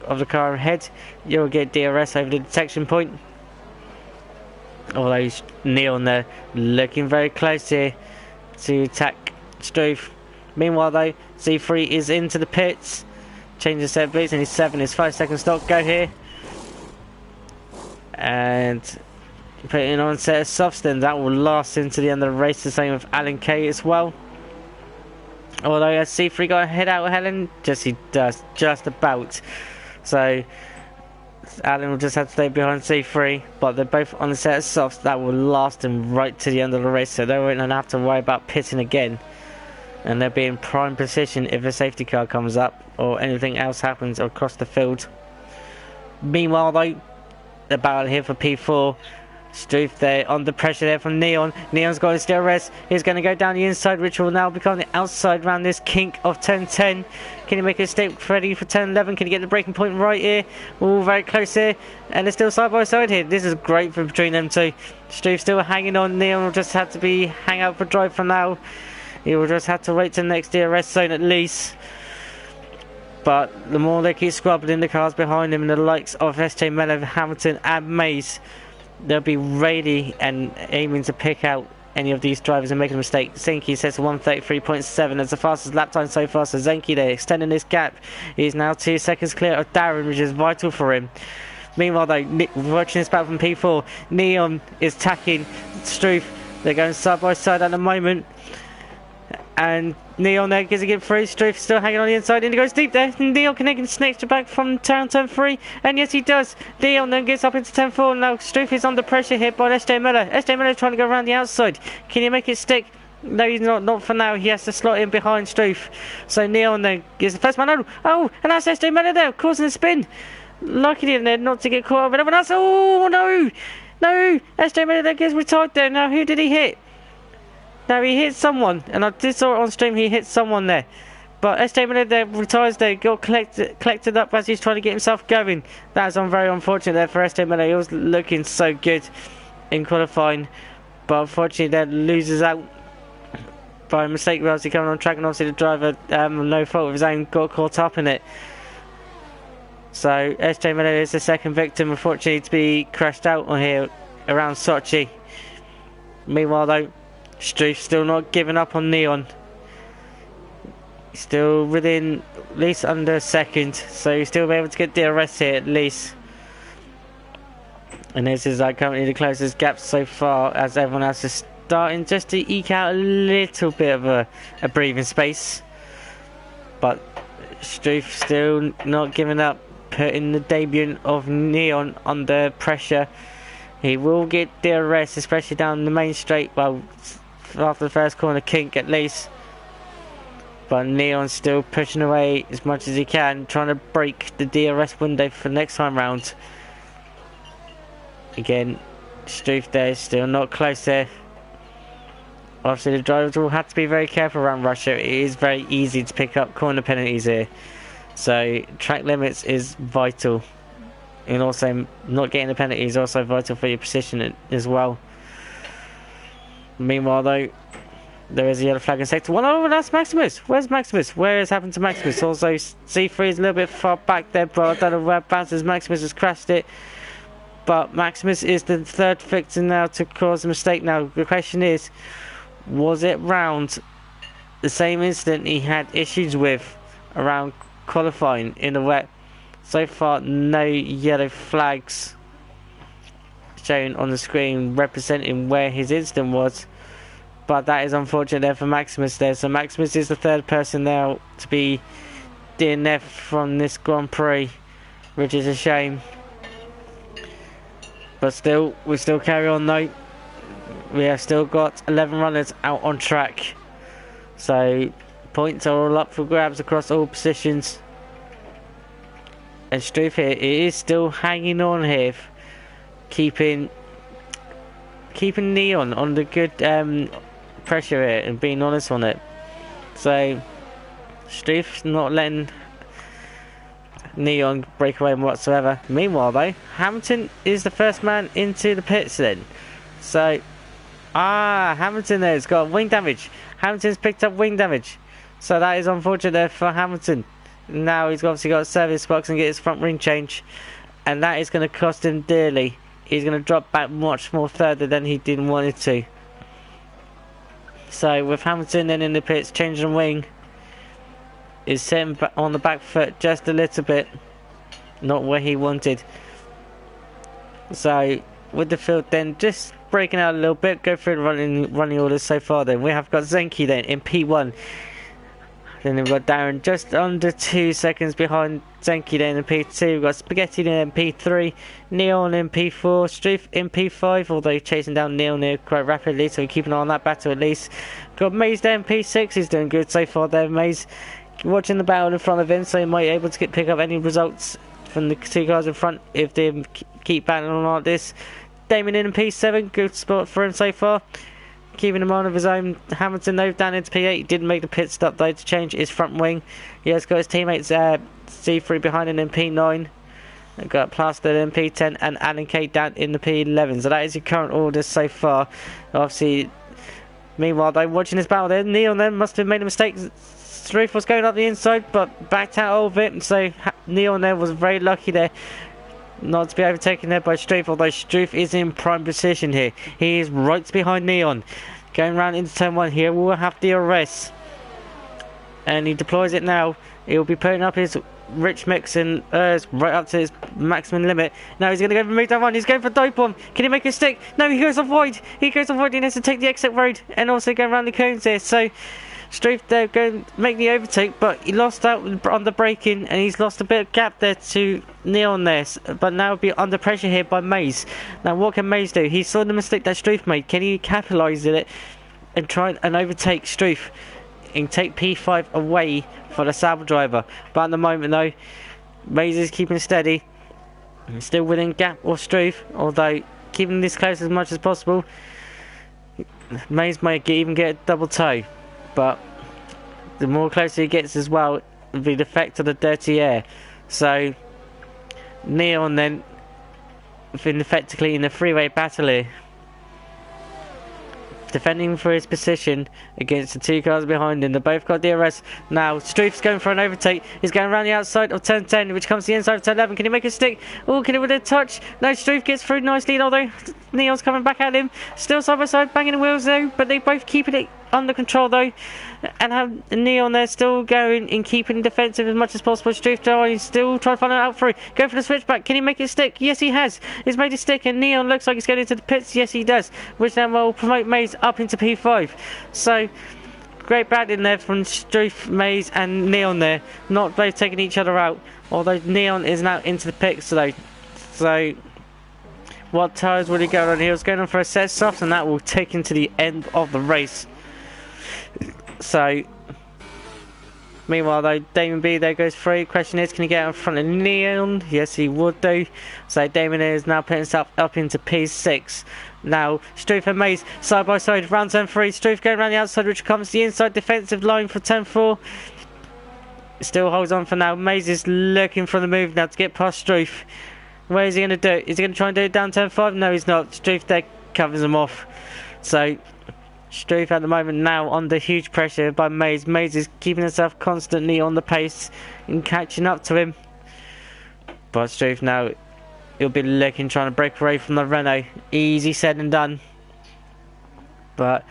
S1: of the car ahead, you'll get DRS over the detection point. Although Neon there looking very close here to attack Struve. Meanwhile though, Z3 is into the pits. Changes set boots and he's 7. His 5 second stop go here. And putting on set of softs, then that will last into the end of the race. The same with Alan K as well. Although as C3 got a head out of Helen, he does, just about. So Alan will just have to stay behind C3, but they're both on the set of softs that will last them right to the end of the race, so they won't have to worry about pitting again. And they'll be in prime position if a safety car comes up or anything else happens across the field. Meanwhile though, the battle here for P4. Struve there under pressure there from Neon. Neon's got his DRS. He's going to go down the inside, which will now become the outside around this kink of turn 10. Can he make a step ready for turn 11? Can he get the breaking point right here? All very close here. And they're still side by side here. This is great for between them two. Struve still hanging on. Neon will just have to be hang out for drive for now. He will just have to wait till the next DRS zone at least. But the more they keep scrubbing the cars behind him, and the likes of SJ Mellor, Hamilton and Mays, they'll be ready and aiming to pick out any of these drivers and make a mistake. Zenki sets 1:33.7 as the fastest lap time so far. So Zenki there extending this gap. He's now 2 seconds clear of Darren, which is vital for him. Meanwhile though, watching this battle from P4, Neon is tacking Struve. They're going side by side at the moment. And Neon there gets a get through. Struve still hanging on the inside, and he goes deep there. Neon can snatch it back from turn 3, and yes he does. Neon then gets up into turn 4. Now Struve is under pressure here by SJ Mellor. SJ Mellor trying to go around the outside. Can he make it stick? No, he's not for now. He has to slot in behind Struve. So Neon then gets the first man. Oh, and that's SJ Mellor there causing a spin. Lucky in there not to get caught up with everyone else. Oh no, SJ Mellor there gets retired there. Now who did he hit? Now he hit someone, and I did saw it on stream. He hit someone there, but SJ Mellor there retires there, got collected up as he's trying to get himself going. That's very unfortunate there for SJ Mellor. He was looking so good in qualifying, but unfortunately there loses out by a mistake. Whilst he coming on track, and obviously the driver, no fault of his own, got caught up in it. So SJ Mellor is the second victim, unfortunately, to be crashed out on here around Sochi. Meanwhile though, Struve still not giving up on Neon. Still within at least under a second, so he's still be able to get DRS here at least. And this is currently the closest gap so far, as everyone else is starting just to eke out a little bit of a breathing space. But Struve still not giving up, putting the debut of Neon under pressure. He will get DRS, especially down the main straight, well, after the first corner kink at least. But Neon's still pushing away as much as he can, trying to break the DRS window for next time round. Again, Struve there, still not close there. Obviously the drivers will have to be very careful around Russia. It is very easy to pick up corner penalties here. So track limits is vital. And also not getting the penalty is also vital for your position as well. Meanwhile though, there is a yellow flag in sector 1. Oh, that's Maximus. Where's Maximus? Where has happened to Maximus? Also C3 is a little bit far back there, but I don't know where bounces. Maximus has crashed it. But Maximus is the third victim now to cause a mistake. Now the question is, was it round the same incident he had issues with around qualifying in the wet? So far no yellow flags shown on the screen representing where his incident was, but that is unfortunate there for Maximus there. So Maximus is the third person now to be DNF from this Grand Prix, which is a shame. But still, we still carry on though. We have still got 11 runners out on track, so points are all up for grabs across all positions. And Struve here, it is still hanging on here, keeping Neon on the good pressure here and being honest on it. So Struve's not letting Neon break away whatsoever. Meanwhile though, Hamilton is the first man into the pits then. So Hamilton there has got wing damage. Hamilton's picked up wing damage, so that is unfortunate there for Hamilton. Now he's obviously got a service box and get his front ring change, and that is going to cost him dearly he's going to drop back much more further than he didn't want it to. So with Hamilton then in the pits, changing the wing, is sitting on the back foot just a little bit, not where he wanted. So with the field then just breaking out a little bit, go through the running orders so far. Then we have got Zenki then in P1. Then we've got Darren just under 2 seconds behind Zenki then in P2. We've got Spaghetti then in P3, Neon in P4, Struth in P5, although chasing down Neon here quite rapidly, so we keep an eye on that battle at least. Got Maze there in P6, he's doing good so far there. Maze watching the battle in front of him, so he might be able to pick up any results from the two cars in front if they keep battling on like this. Damon in P7, good spot for him so far. Keeping him on of his own. Hamilton though down into P8. He didn't make the pit stop though to change his front wing. He has got his teammates C3 behind him in P9. They've got Plaster in P10 and Alan K down in the P11. So that is your current order so far. Obviously, meanwhile though, watching this battle there, Neon then must have made a mistake. Struth was going up the inside but backed out of it. So Neon there was very lucky there not to be overtaken there by Struth, although Struth is in prime position here. He is right behind Neon. Going round into turn 1 here, we'll have the arrest. And he deploys it now. He'll be putting up his rich mix and right up to his maximum limit. Now he's going to go for move down 1. He's going for dive bomb. Can he make a stick? No, he goes off wide. He goes off wide. He has to take the exit road and also go around the cones here. So Struth there going to make the overtake, but he lost out on the braking and he's lost a bit of gap there to Neon there, but now will be under pressure here by Maze. Now what can Maze do? He saw the mistake that Struth made. Can he capitalise on it and try and overtake Struth and take P5 away for the Sauber driver? But at the moment though, Maze is keeping steady, still within gap of Struth, although keeping this close as much as possible. Maze might even get a double toe, but the more closer he gets as well, the effect of the dirty air. So Neon then been effectively in a three-way battle here, defending for his position against the two cars behind him. They both got DRS. Now Struth's going for an overtake. He's going around the outside of turn 10, which comes to the inside of turn 11. Can he make a stick? Oh, can he with a touch? No, Struth gets through nicely, although Neon's coming back at him. Still side by side, banging the wheels though, but they both keeping it under control though, and have Neon there still going and keeping defensive as much as possible. Struth he's still trying to find it out through. Go for the switchback. Can he make it stick? Yes, he has. He's made it stick, and Neon looks like he's going into the pits. Yes, he does, which then will promote Maze up into P5. So great batting there from Struth, Maze and Neon there, not both taking each other out, although Neon is now into the pits though. So what tyres will he go on? He was going on for a set soft, and that will take him to the end of the race. So meanwhile though, Damon B there goes through. Question is, can he get out in front of Neon? Yes, he would do. So Damon is now putting himself up into P6. Now Struth and Maze side by side, round turn 3. Struth going around the outside, which comes the inside defensive line for turn 4. Still holds on for now. Maze is looking for the move now to get past Struth. Where is he going to do it? Is he going to try and do it down turn 5? No, he's not. Struth there covers him off. So Struth at the moment now under huge pressure by Maze. Maze is keeping himself constantly on the pace and catching up to him. But Struth now, he'll be looking, trying to break away from the Renault. Easy said and done. But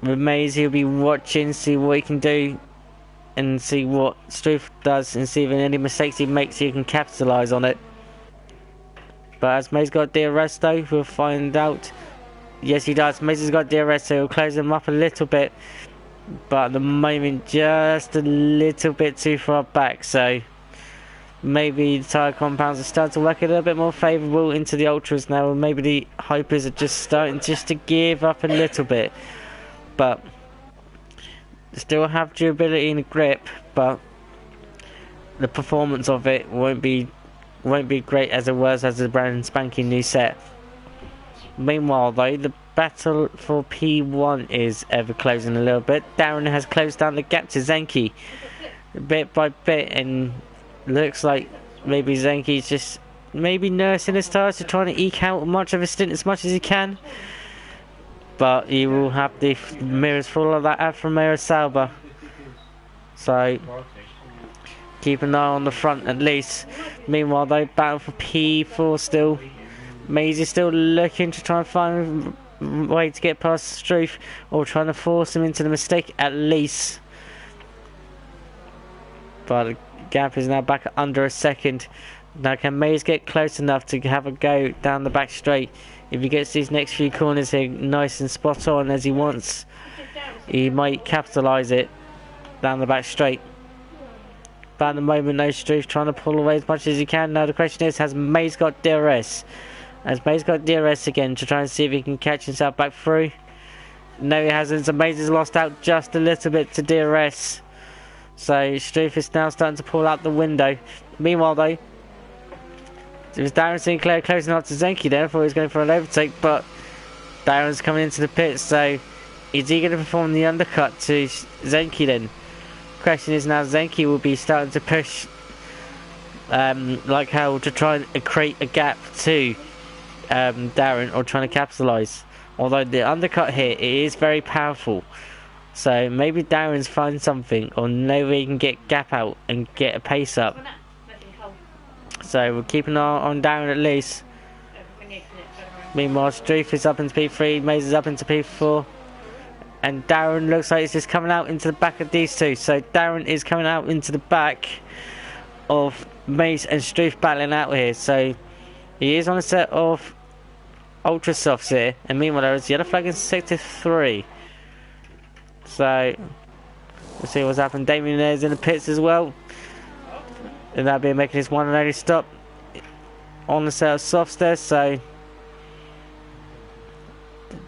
S1: with Maze, he'll be watching, see what he can do, and see what Struth does, and see if any mistakes he makes, he can capitalise on it. But as Maze got DRS though, we'll find out. Yes, he does. Maze has got DRS, so he'll close him up a little bit. But at the moment, just a little bit too far back. So maybe the tyre compounds are starting to work a little bit more favourable into the Ultras now. And maybe the Hypers are just starting just to give up a little bit. But still have durability and grip. But the performance of it won't be great as it was as a brand spanking new set. Meanwhile though, the battle for P1 is ever closing a little bit. Darren has closed down the gap to Zenki bit by bit, and looks like maybe Zenki's just nursing his tyres to try and eke out much of a stint as much as he can. But he will have the mirrors full of that Alfa Romeo Sauber. So keep an eye on the front at least. Meanwhile though, battle for P4 still. Maze is still looking to try and find a way to get past Struth, or trying to force him into the mistake at least. But the gap is now back under a second. Now can Maze get close enough to have a go down the back straight? If he gets these next few corners here nice and spot on as he wants, he might capitalise it down the back straight. But at the moment, no, Struth trying to pull away as much as he can. Now the question is, has Maze got DRS? Has Maze got DRS again to try and see if he can catch himself back through? No, he hasn't. So Maze has lost out just a little bit to DRS. So Struth is now starting to pull out the window. Meanwhile though, it was Darren Sinclair closing up to Zenki there. I thought he was going for an overtake, but Darren's coming into the pit, so is he going to perform the undercut to Zenki then? Question is now, Zenki will be starting to push like hell to try and create a gap to Darren, or trying to capitalise. Although the undercut here, it is very powerful. So maybe Darren's find something, or maybe he can get gap out and get a pace up. So we'll keep an eye on Darren at least. Meanwhile, Struth is up into P3, Maze is up into P4. And Darren looks like he's just coming out into the back of these two. So Darren is coming out into the back of Maze and Struth battling out here. So he is on a set of Ultra Softs here. And meanwhile, there is the other flag in Sector 3. So we'll see what's happened. Damien is in the pits as well. And that'll be making his one and only stop on the set of softs there. So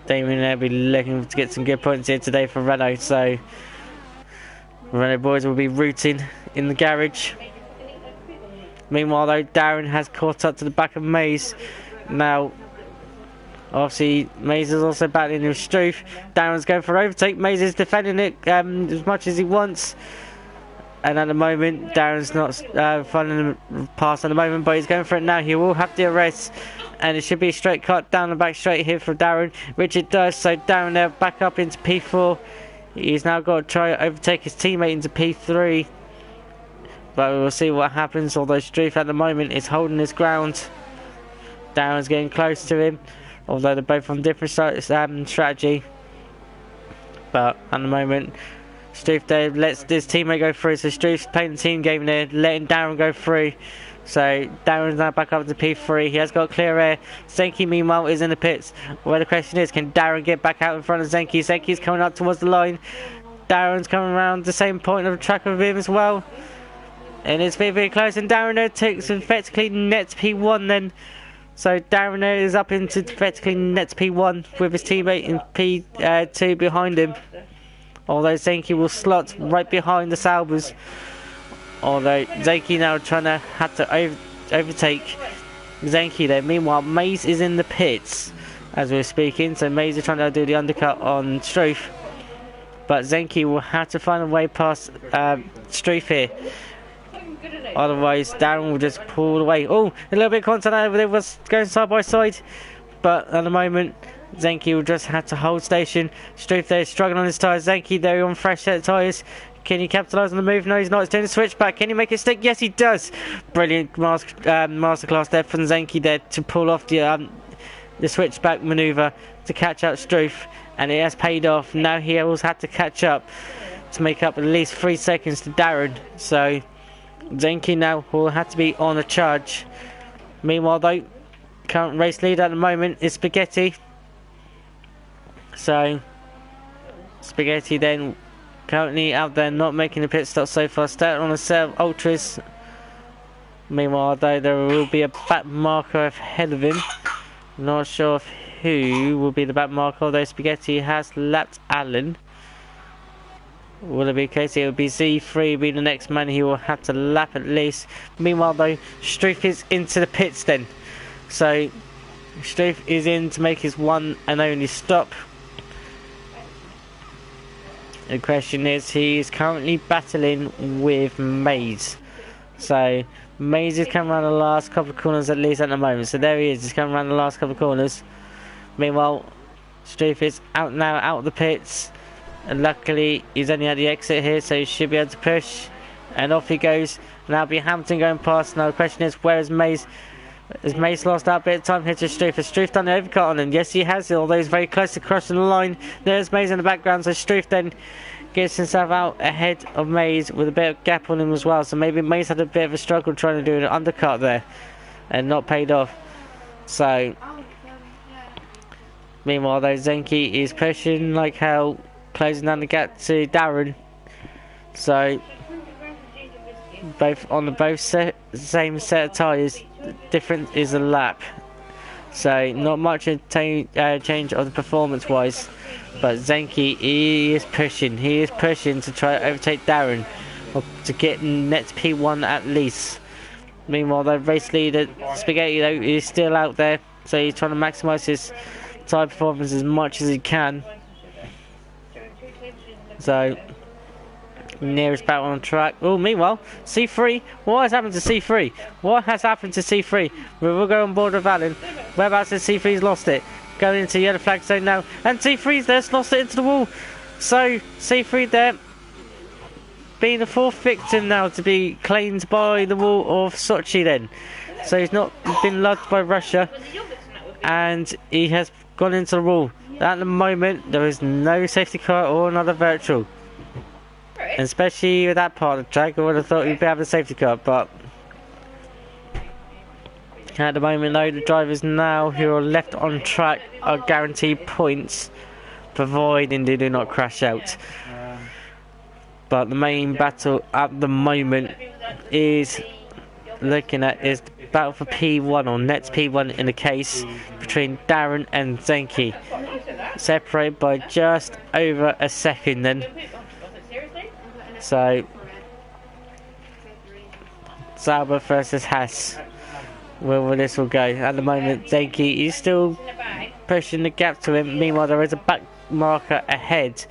S1: Damien will be looking to get some good points here today for Renault. So Renault boys will be rooting in the garage. Meanwhile though, Darren has caught up to the back of Maze. Now obviously Maze is also battling with Struth. Darren's going for overtake. Maze is defending it as much as he wants. And at the moment, Darren's not finding the pass at the moment, but he's going for it now. He will have DRS, and it should be a straight cut down the back straight here for Darren, which it does. So Darren now back up into P4. He's now got to try to overtake his teammate into P3. But we'll see what happens, although Struth at the moment is holding his ground. Darren's getting close to him, although they're both on different strategy. But at the moment, Struth there lets this teammate go through, so Struth's playing the team game there, letting Darren go through. So Darren's now back up to P3. He has got clear air. Zenki meanwhile is in the pits. Well, the question is, can Darren get back out in front of Zenki? Zenki's coming up towards the line. Darren's coming around the same point of the track of him as well. And it's very, very close, and Darren there takes effectively net P1 then. So Darren there is up into effectively net P1 with his teammate in P2 behind him. Although Zenki will slot right behind the Saubers. Although Zenki now trying to have to overtake Zenki there. Meanwhile, Maze is in the pits as we're speaking. So Maze is trying to do the undercut on Struth. But Zenki will have to find a way past Struth here. Otherwise, Darren will just pull away. Oh, a little bit of contact over there, was going side by side. But at the moment, Zenki will just have to hold station. Struth there struggling on his tyres. Zenki there on fresh set of tyres. Can he capitalise on the move? No, he's not. He's doing the switchback. Can he make it stick? Yes, he does. Brilliant masterclass there from Zenki there to pull off the switchback manoeuvre to catch up Struth. And it has paid off. Now he has had to catch up to make up at least 3 seconds to Darren. So Zenki now will have to be on a charge. Meanwhile though, current race leader at the moment is Spaghetti. So Spaghetti then currently out there not making the pit stop so far, starting on a set of ultras. Meanwhile though, there will be a back marker ahead of him. Not sure of who will be the back marker, although Spaghetti has lapped Allen. Will it be a case? It will be Z3 be the next man he will have to lap at least. Meanwhile though, Struth is into the pits then. So Struth is in to make his one and only stop. The question is, he is currently battling with Maze. So Maze is coming around the last couple of corners at least at the moment. So there he is, he's coming around the last couple of corners. Meanwhile, Struth is out now, out of the pits. And luckily, he's only at the exit here, so he should be able to push. And off he goes. Now it'll be Hamilton going past. Now the question is, where is Maze? As Mace lost that bit of time here to Struth. Has Struth done the overcut on him? Yes, he has, although he's very close to crossing the line. There's Maze in the background, so Struth then gets himself out ahead of Maze with a bit of gap on him as well. So maybe Maze had a bit of a struggle trying to do an undercut there and not paid off. So meanwhile though, Zenki is pushing like hell, closing down the gap to Darren. So both on the same set of tyres, different is a lap. So not much a change of the performance wise, but Zenki is pushing to try to overtake Darren, or to get net P1 at least. Meanwhile the race leader Spaghetti though is still out there, so he's trying to maximise his tyre performance as much as he can. So nearest battle on track. Oh, meanwhile, C3. What has happened to C3? What has happened to C3? We will go on board with Alan. Whereabouts has C3's lost it? Going into yellow flag zone now. And C3's there's lost it into the wall. So, C3 there being the fourth victim now to be claimed by the wall of Sochi then. So he's not been loved by Russia. And he has gone into the wall. At the moment, there is no safety car or another virtual. And especially with that part of the track, I would have thought you'd be having a safety car, but at the moment though, the drivers now who are left on track are guaranteed points, providing they do not crash out. But the main battle at the moment is looking at is the battle for P1, or net P1 in the case, between Darren and Zenki, separated by just over a second then. So Sauber versus Haas, where this will go. At the moment Zenki is still pushing the gap to him. Meanwhile there is a back marker ahead,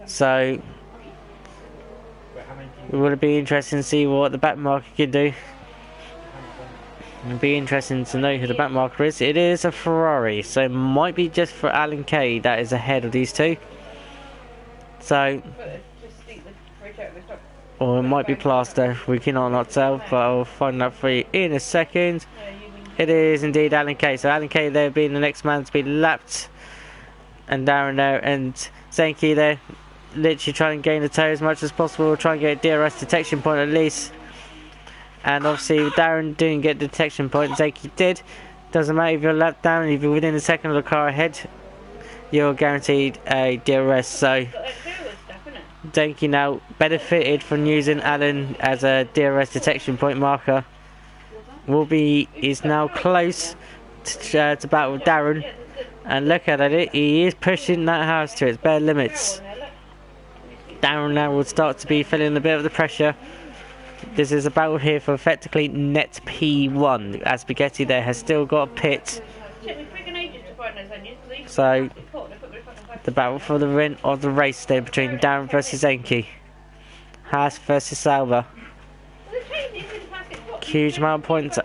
S1: so it would be interesting to see what the back marker can do. It'd be interesting to know who the back marker is. It is a Ferrari, so it might be just for Alan Kay that is ahead of these two. So, or it might be Plaster, we cannot not tell, but I'll find out for you in a second. It is indeed Alan Kay. So Alan Kay there being the next man to be lapped, and Darren there, and Zenki there literally trying to gain the toe as much as possible, try and get a DRS detection point at least. And obviously Darren didn't get the detection point, Zenki did. Doesn't matter if you're lapped down, if you're within a second of the car ahead, you're guaranteed a DRS. So Zenki now benefited from using Alan as a DRS detection point marker. Is now close to battle with Darren, and look at it, he is pushing that house to its bare limits. Darren now will start to be feeling a bit of the pressure. This is a battle here for effectively net P1, as Spaghetti there has still got a pit. So the battle for the win of the race there between Darren versus Zenki, Haas versus Sauber. Huge amount of points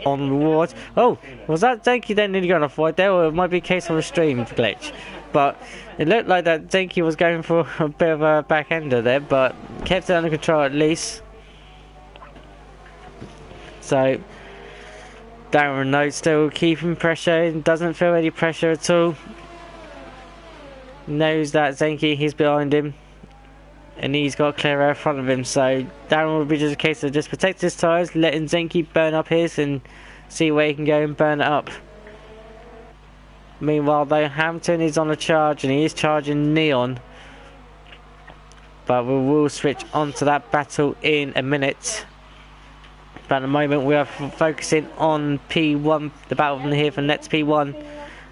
S1: on the board. Oh, was that Zenki then nearly going off wide there, or it might be a case of a stream glitch? But it looked like that Zenki was going for a bit of a back-ender there, but kept it under control at least. So Darren though still keeping pressure, doesn't feel any pressure at all. Knows that Zenki is behind him, and he's got clear air in front of him, so Darren will be just a case of just protect his tyres, letting Zenki burn up his and see where he can go and burn it up. Meanwhile though, Hampton is on a charge and he is charging Neon, but we will switch on to that battle in a minute. But at the moment we are focusing on P1, the battle here for next P1,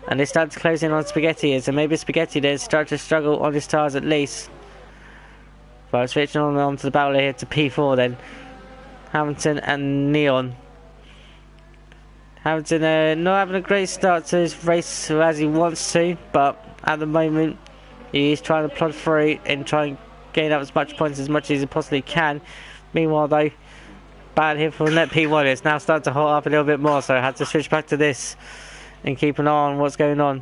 S1: and they start to close in on Spaghetti here, so maybe Spaghetti there start to struggle on his tyres at least. But switching on to the battle here to P4 then. Hamilton and Neon. Hamilton not having a great start to his race as he wants to, but at the moment he is trying to plod through and try and gain up as much points as much as he possibly can. Meanwhile though, bad here for net P1, it's now starting to hot up a little bit more, so I had to switch back to this and keep an eye on what's going on.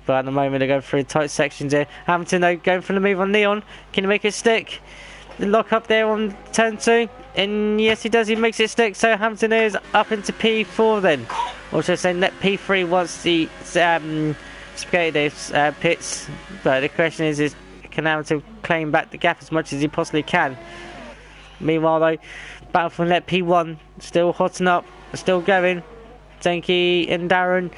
S1: But at the moment they're going through tight sections here. Hamilton though going for the move on Neon. Can he make it stick? lock up there on turn 2. And yes, he does. He makes it stick. So Hamilton is up into P4 then. Or should I say net P3 once the Spaghetti pits. But the question is can Hamilton claim back the gap as much as he possibly can? Meanwhile though, battle for net P1 still hotting up, still going. Zenki and Darren.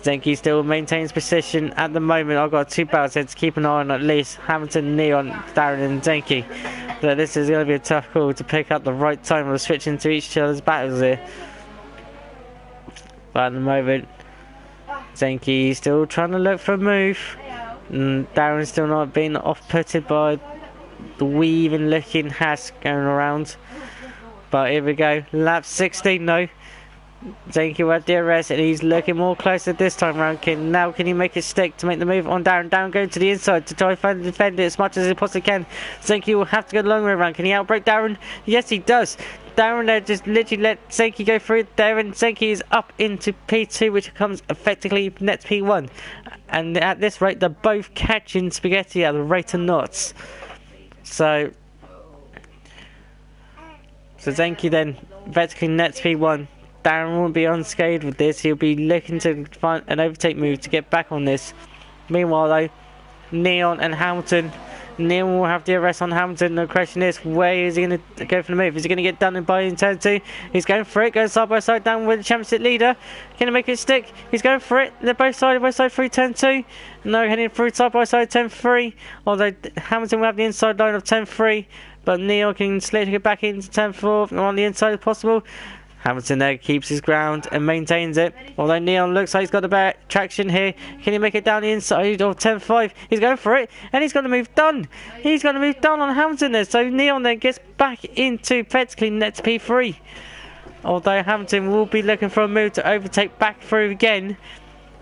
S1: Zenki still maintains position at the moment. I've got 2 battles here to keep an eye on at least. Hamilton, Neon, Darren and Zenki. So this is going to be a tough call to pick up the right time of switching to each other's battles here. But at the moment, Zenki still trying to look for a move. And Darren's still not being off-putted by the weaving looking Haas going around. But here we go. Lap 16 though. Zenki will have DRS and he's looking more closer this time round. Now can he make it stick to make the move on Darren? Darren going to the inside to try and find the defender as much as he possibly can. Zenki will have to go the long way around. Can he outbreak Darren? Yes he does. Darren there just literally let Zenki go through there, and Zenki is up into P2, which becomes effectively net P1. And at this rate they're both catching Spaghetti at the rate of knots. So Zenki then vertically nets P1. Darren won't be unscathed with this. He'll be looking to find an overtake move to get back on this. Meanwhile though, Neon and Hamilton. Neon will have DRS on Hamilton. The question is, where is he going to go for the move? Is he going to get done by in turn 2? He's going for it, going side by side down with the championship leader. Can he make it stick? He's going for it. They're both side by side through turn 2. No, heading through side by side turn 3. Although Hamilton will have the inside line of turn 3. But Neon can slip it back into turn 4 on the inside if possible. Hamilton there keeps his ground and maintains it. Although Neon looks like he's got the better traction here. Can he make it down the inside of 10-5? He's going for it. And he's got the move done. He's got the move done on Hamilton there. So Neon then gets back into practically net P3. Although Hamilton will be looking for a move to overtake back through again.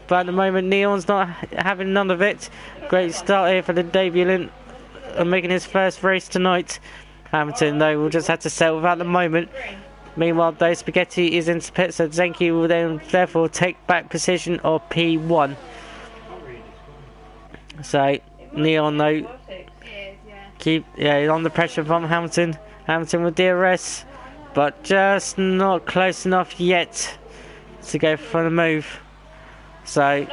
S1: But at the moment Neon's not having none of it. Great start here for the debutant. Making his first race tonight. Hamilton though will just have to settle at the moment. Meanwhile though, Spaghetti is in the pit, so Zenki will then therefore take back position of P1. So Neon though keep under pressure from Hamilton. Hamilton with DRS, but just not close enough yet to go for the move. So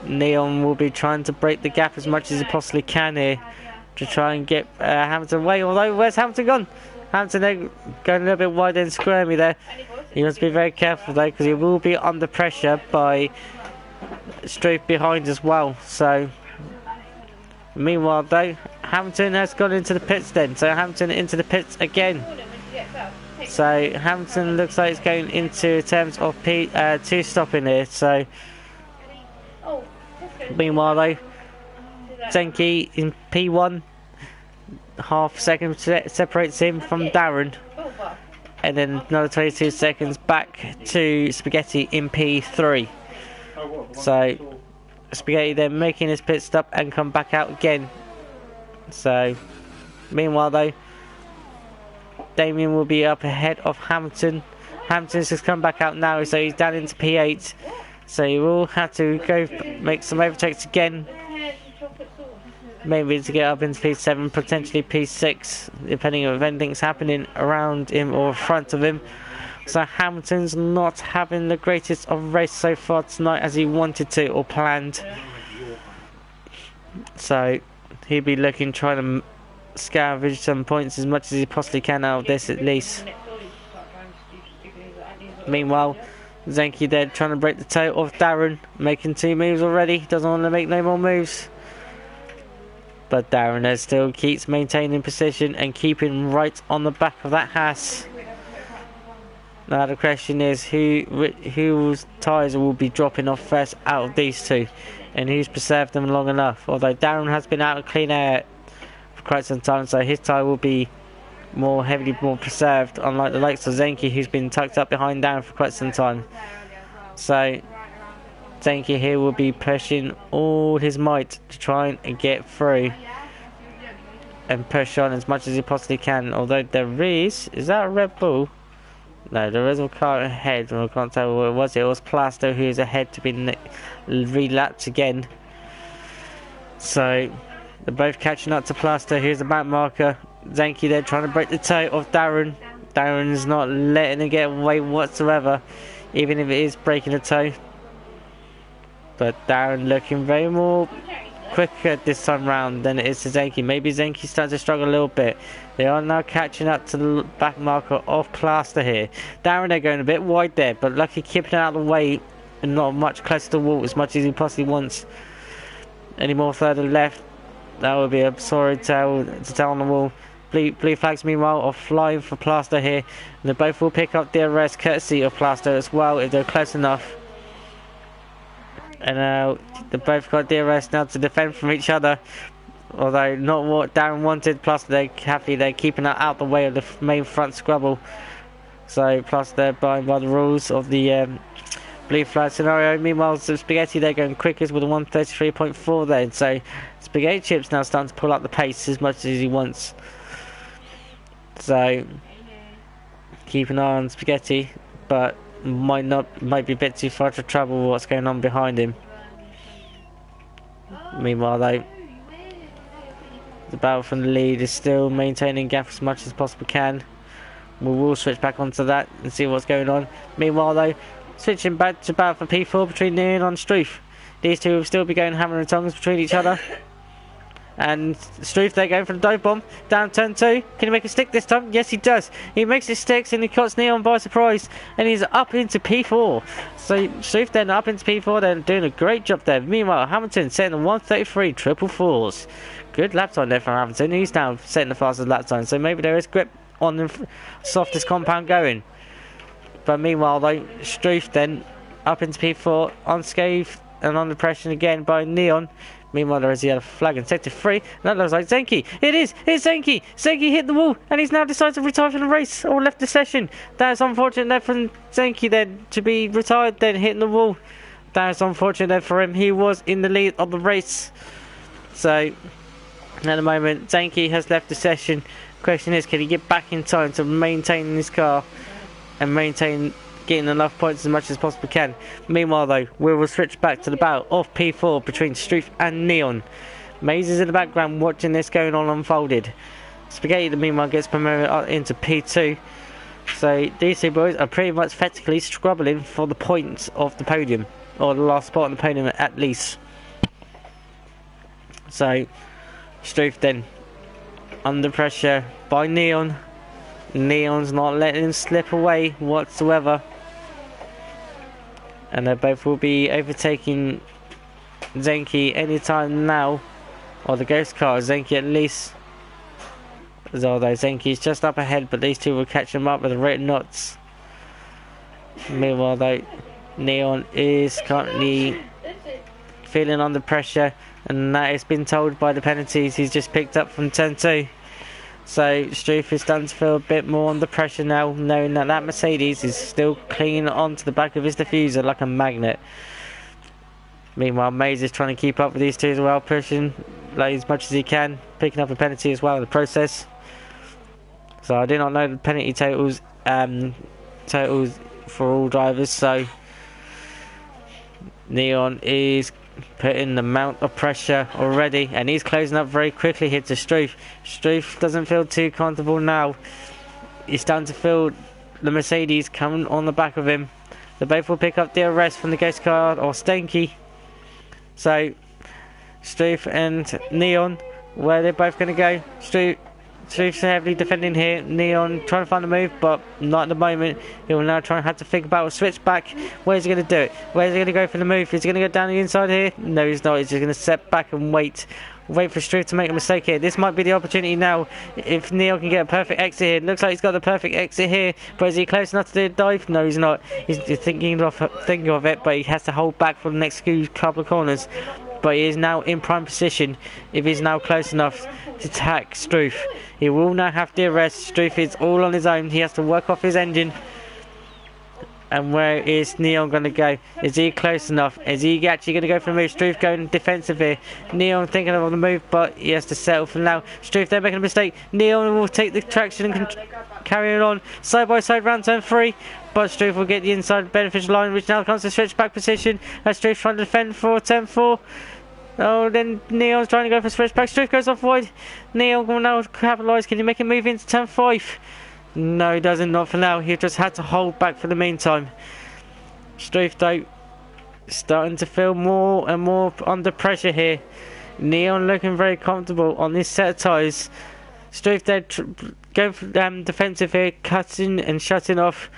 S1: Neon will be trying to break the gap as much as he possibly can here to try and get Hamilton away. Although where's Hamilton gone? Hamilton there going a little bit wide and squirmy there. He must be very careful though, because he will be under pressure by Struth behind as well. So meanwhile though, Hamilton has gone into the pits then. So Hamilton into the pits again. So Hamilton looks like it's going into terms of P2 stopping here. So meanwhile though, Zenki in P1. Half second separates him from Darren, and then another 22 seconds back to Spaghetti in P3. So Spaghetti then making his pit stop and come back out again. So meanwhile though, Damien will be up ahead of Hamilton. Hamilton's just come back out now, so he's down into P8. So he will have to go make some overtakes again. Maybe to get up into P7, potentially P6, depending on if anything's happening around him or in front of him. So Hamilton's not having the greatest of race so far tonight as he wanted to or planned. So he'll be looking, trying to scavenge some points as much as he possibly can out of this at least. Meanwhile, Zenki there trying to break the toe off Darren, making 2 moves already, doesn't want to make no more moves. But Darren there still keeps maintaining position and keeping right on the back of that Haas. Now the question is whose tyres will be dropping off first out of these two, and who's preserved them long enough. Although Darren has been out of clean air for quite some time, so his tyre will be more preserved, unlike the likes of Zenki, who's been tucked up behind Darren for quite some time. So Zenki here will be pushing all his might to try and get through and push on as much as he possibly can. Although there is that a Red Bull? No, there is a car ahead. I can't tell what it was. It was Plasto who is ahead to be relapped again. So They're both catching up to Plaster. Here's the back marker. Zenki there trying to break the toe of Darren. Darren's not letting him get away whatsoever, even if it is breaking the toe. But Darren looking very more quicker this time round than it is to Zenki. Maybe Zenki's starting to struggle a little bit. They are now catching up to the back marker of Plaster here. Darren, they're going a bit wide there, but lucky keeping it out of the way and not much closer to the wall as much as he possibly wants. Any more further left, that would be a sorry tale to tell on the wall. Blue flags meanwhile are flying for Plaster here, and they both will pick up their rest courtesy of Plaster as well if they're close enough. And now they both got their rest now to defend from each other, although not what Darren wanted. Plus they're happy they're keeping that out the way of the main front scrabble. So plus they're abiding by the rules of the blue flag scenario. Meanwhile, Spaghetti they're going quickest with a 133.4 then. So Spaghetti Chips now starting to pull up the pace as much as he wants. So keep an eye on Spaghetti, but might be a bit too far to travel what's going on behind him. Meanwhile though, the battle from the lead is still maintaining gap as much as possible can. We will switch back onto that and see what's going on. Meanwhile though, switching back to battle for P4 between Neon and Struth. These two will still be going hammer and tongs between each other. And Struth, they're going for the dive bomb. Down turn 2. Can he make a stick this time? Yes, he does. He makes it sticks and he cuts Neon by surprise. And he's up into P4. So Struth then up into P4. They're doing a great job there. Meanwhile, Hamilton setting the 133 triple fours. Good lap time there from Hamilton. He's now setting the fastest lap time. So maybe there is grip on the softest compound going. But meanwhile, though, Struth then up into P4. Unscathed and under pressure again by Neon. Meanwhile, there is the other flag in sector 3. And that looks like Zenki. It is! It's Zenki! Zenki hit the wall and he's now decided to retire from the race or left the session. That is unfortunate there for Zenki then to be retired then hitting the wall. That is unfortunate there for him. He was in the lead of the race. So, at the moment, Zenki has left the session. Question is, can he get back in time to maintain his car and maintain getting enough points as much as possible can. Meanwhile though, we will switch back to the battle of P4 between Struth and Neon. Maze is in the background watching this going on unfolded. Spaghetti the meanwhile gets promoted into P2. So these two boys are pretty much effectively scrubbling for the points of the podium, or the last spot on the podium at least. So Struth then under pressure by Neon. Neon's not letting him slip away whatsoever. And they both will be overtaking Zenki anytime now. Or the ghost car, Zenki at least. As although Zenki's just up ahead, but these two will catch him up with the red knots. Meanwhile though, Neon is currently feeling under pressure. And that has been told by the penalties he's just picked up from turn 2. So Struth is starting to feel a bit more under pressure now, knowing that that Mercedes is still clinging onto the back of his diffuser like a magnet. Meanwhile, Maze is trying to keep up with these two as well, pushing like as much as he can, picking up a penalty as well in the process. So I do not know the penalty totals for all drivers. So Neon is putting the amount of pressure already, and he's closing up very quickly here to Struth. Struth doesn't feel too comfortable now. He's starting to feel the Mercedes coming on the back of him. They both will pick up the arrest from the ghost car or Stenky. So Struth and Neon, where they're both going to go. Struth's heavily defending here. Neon trying to find a move, but not at the moment. He will now try and have to think about a switch back. Where's he going to do it? Where's he going to go for the move? Is he going to go down the inside here? No, he's not. He's just going to step back and wait. Wait for Struth to make a mistake here. This might be the opportunity now. If Neon can get a perfect exit here. Looks like he's got the perfect exit here. But is he close enough to do a dive? No, he's not. He's thinking of it, but he has to hold back for the next couple of corners. But he is now in prime position if he's now close enough to attack Struth. He will now have to arrest. Struth is all on his own. He has to work off his engine. And where is Neon going to go? Is he close enough? Is he actually going to go for the move? Struth going defensive here. Neon thinking of the move, but he has to settle for now. Struth there making a mistake. Neon will take the traction and carry it on. Side by side round turn 3. But Struth will get the inside beneficial line, which now comes to switch back position. As Struth trying to defend for turn 4. Oh, then Neon's trying to go for switchback. Struth goes off wide. Neon will now capitalise. Can he make a move into turn 5? No, he doesn't. Not for now. He just had to hold back for the meantime. Struth, though, starting to feel more and more under pressure here. Neon looking very comfortable on this set of tyres. Struth there going for defensive here, cutting and shutting off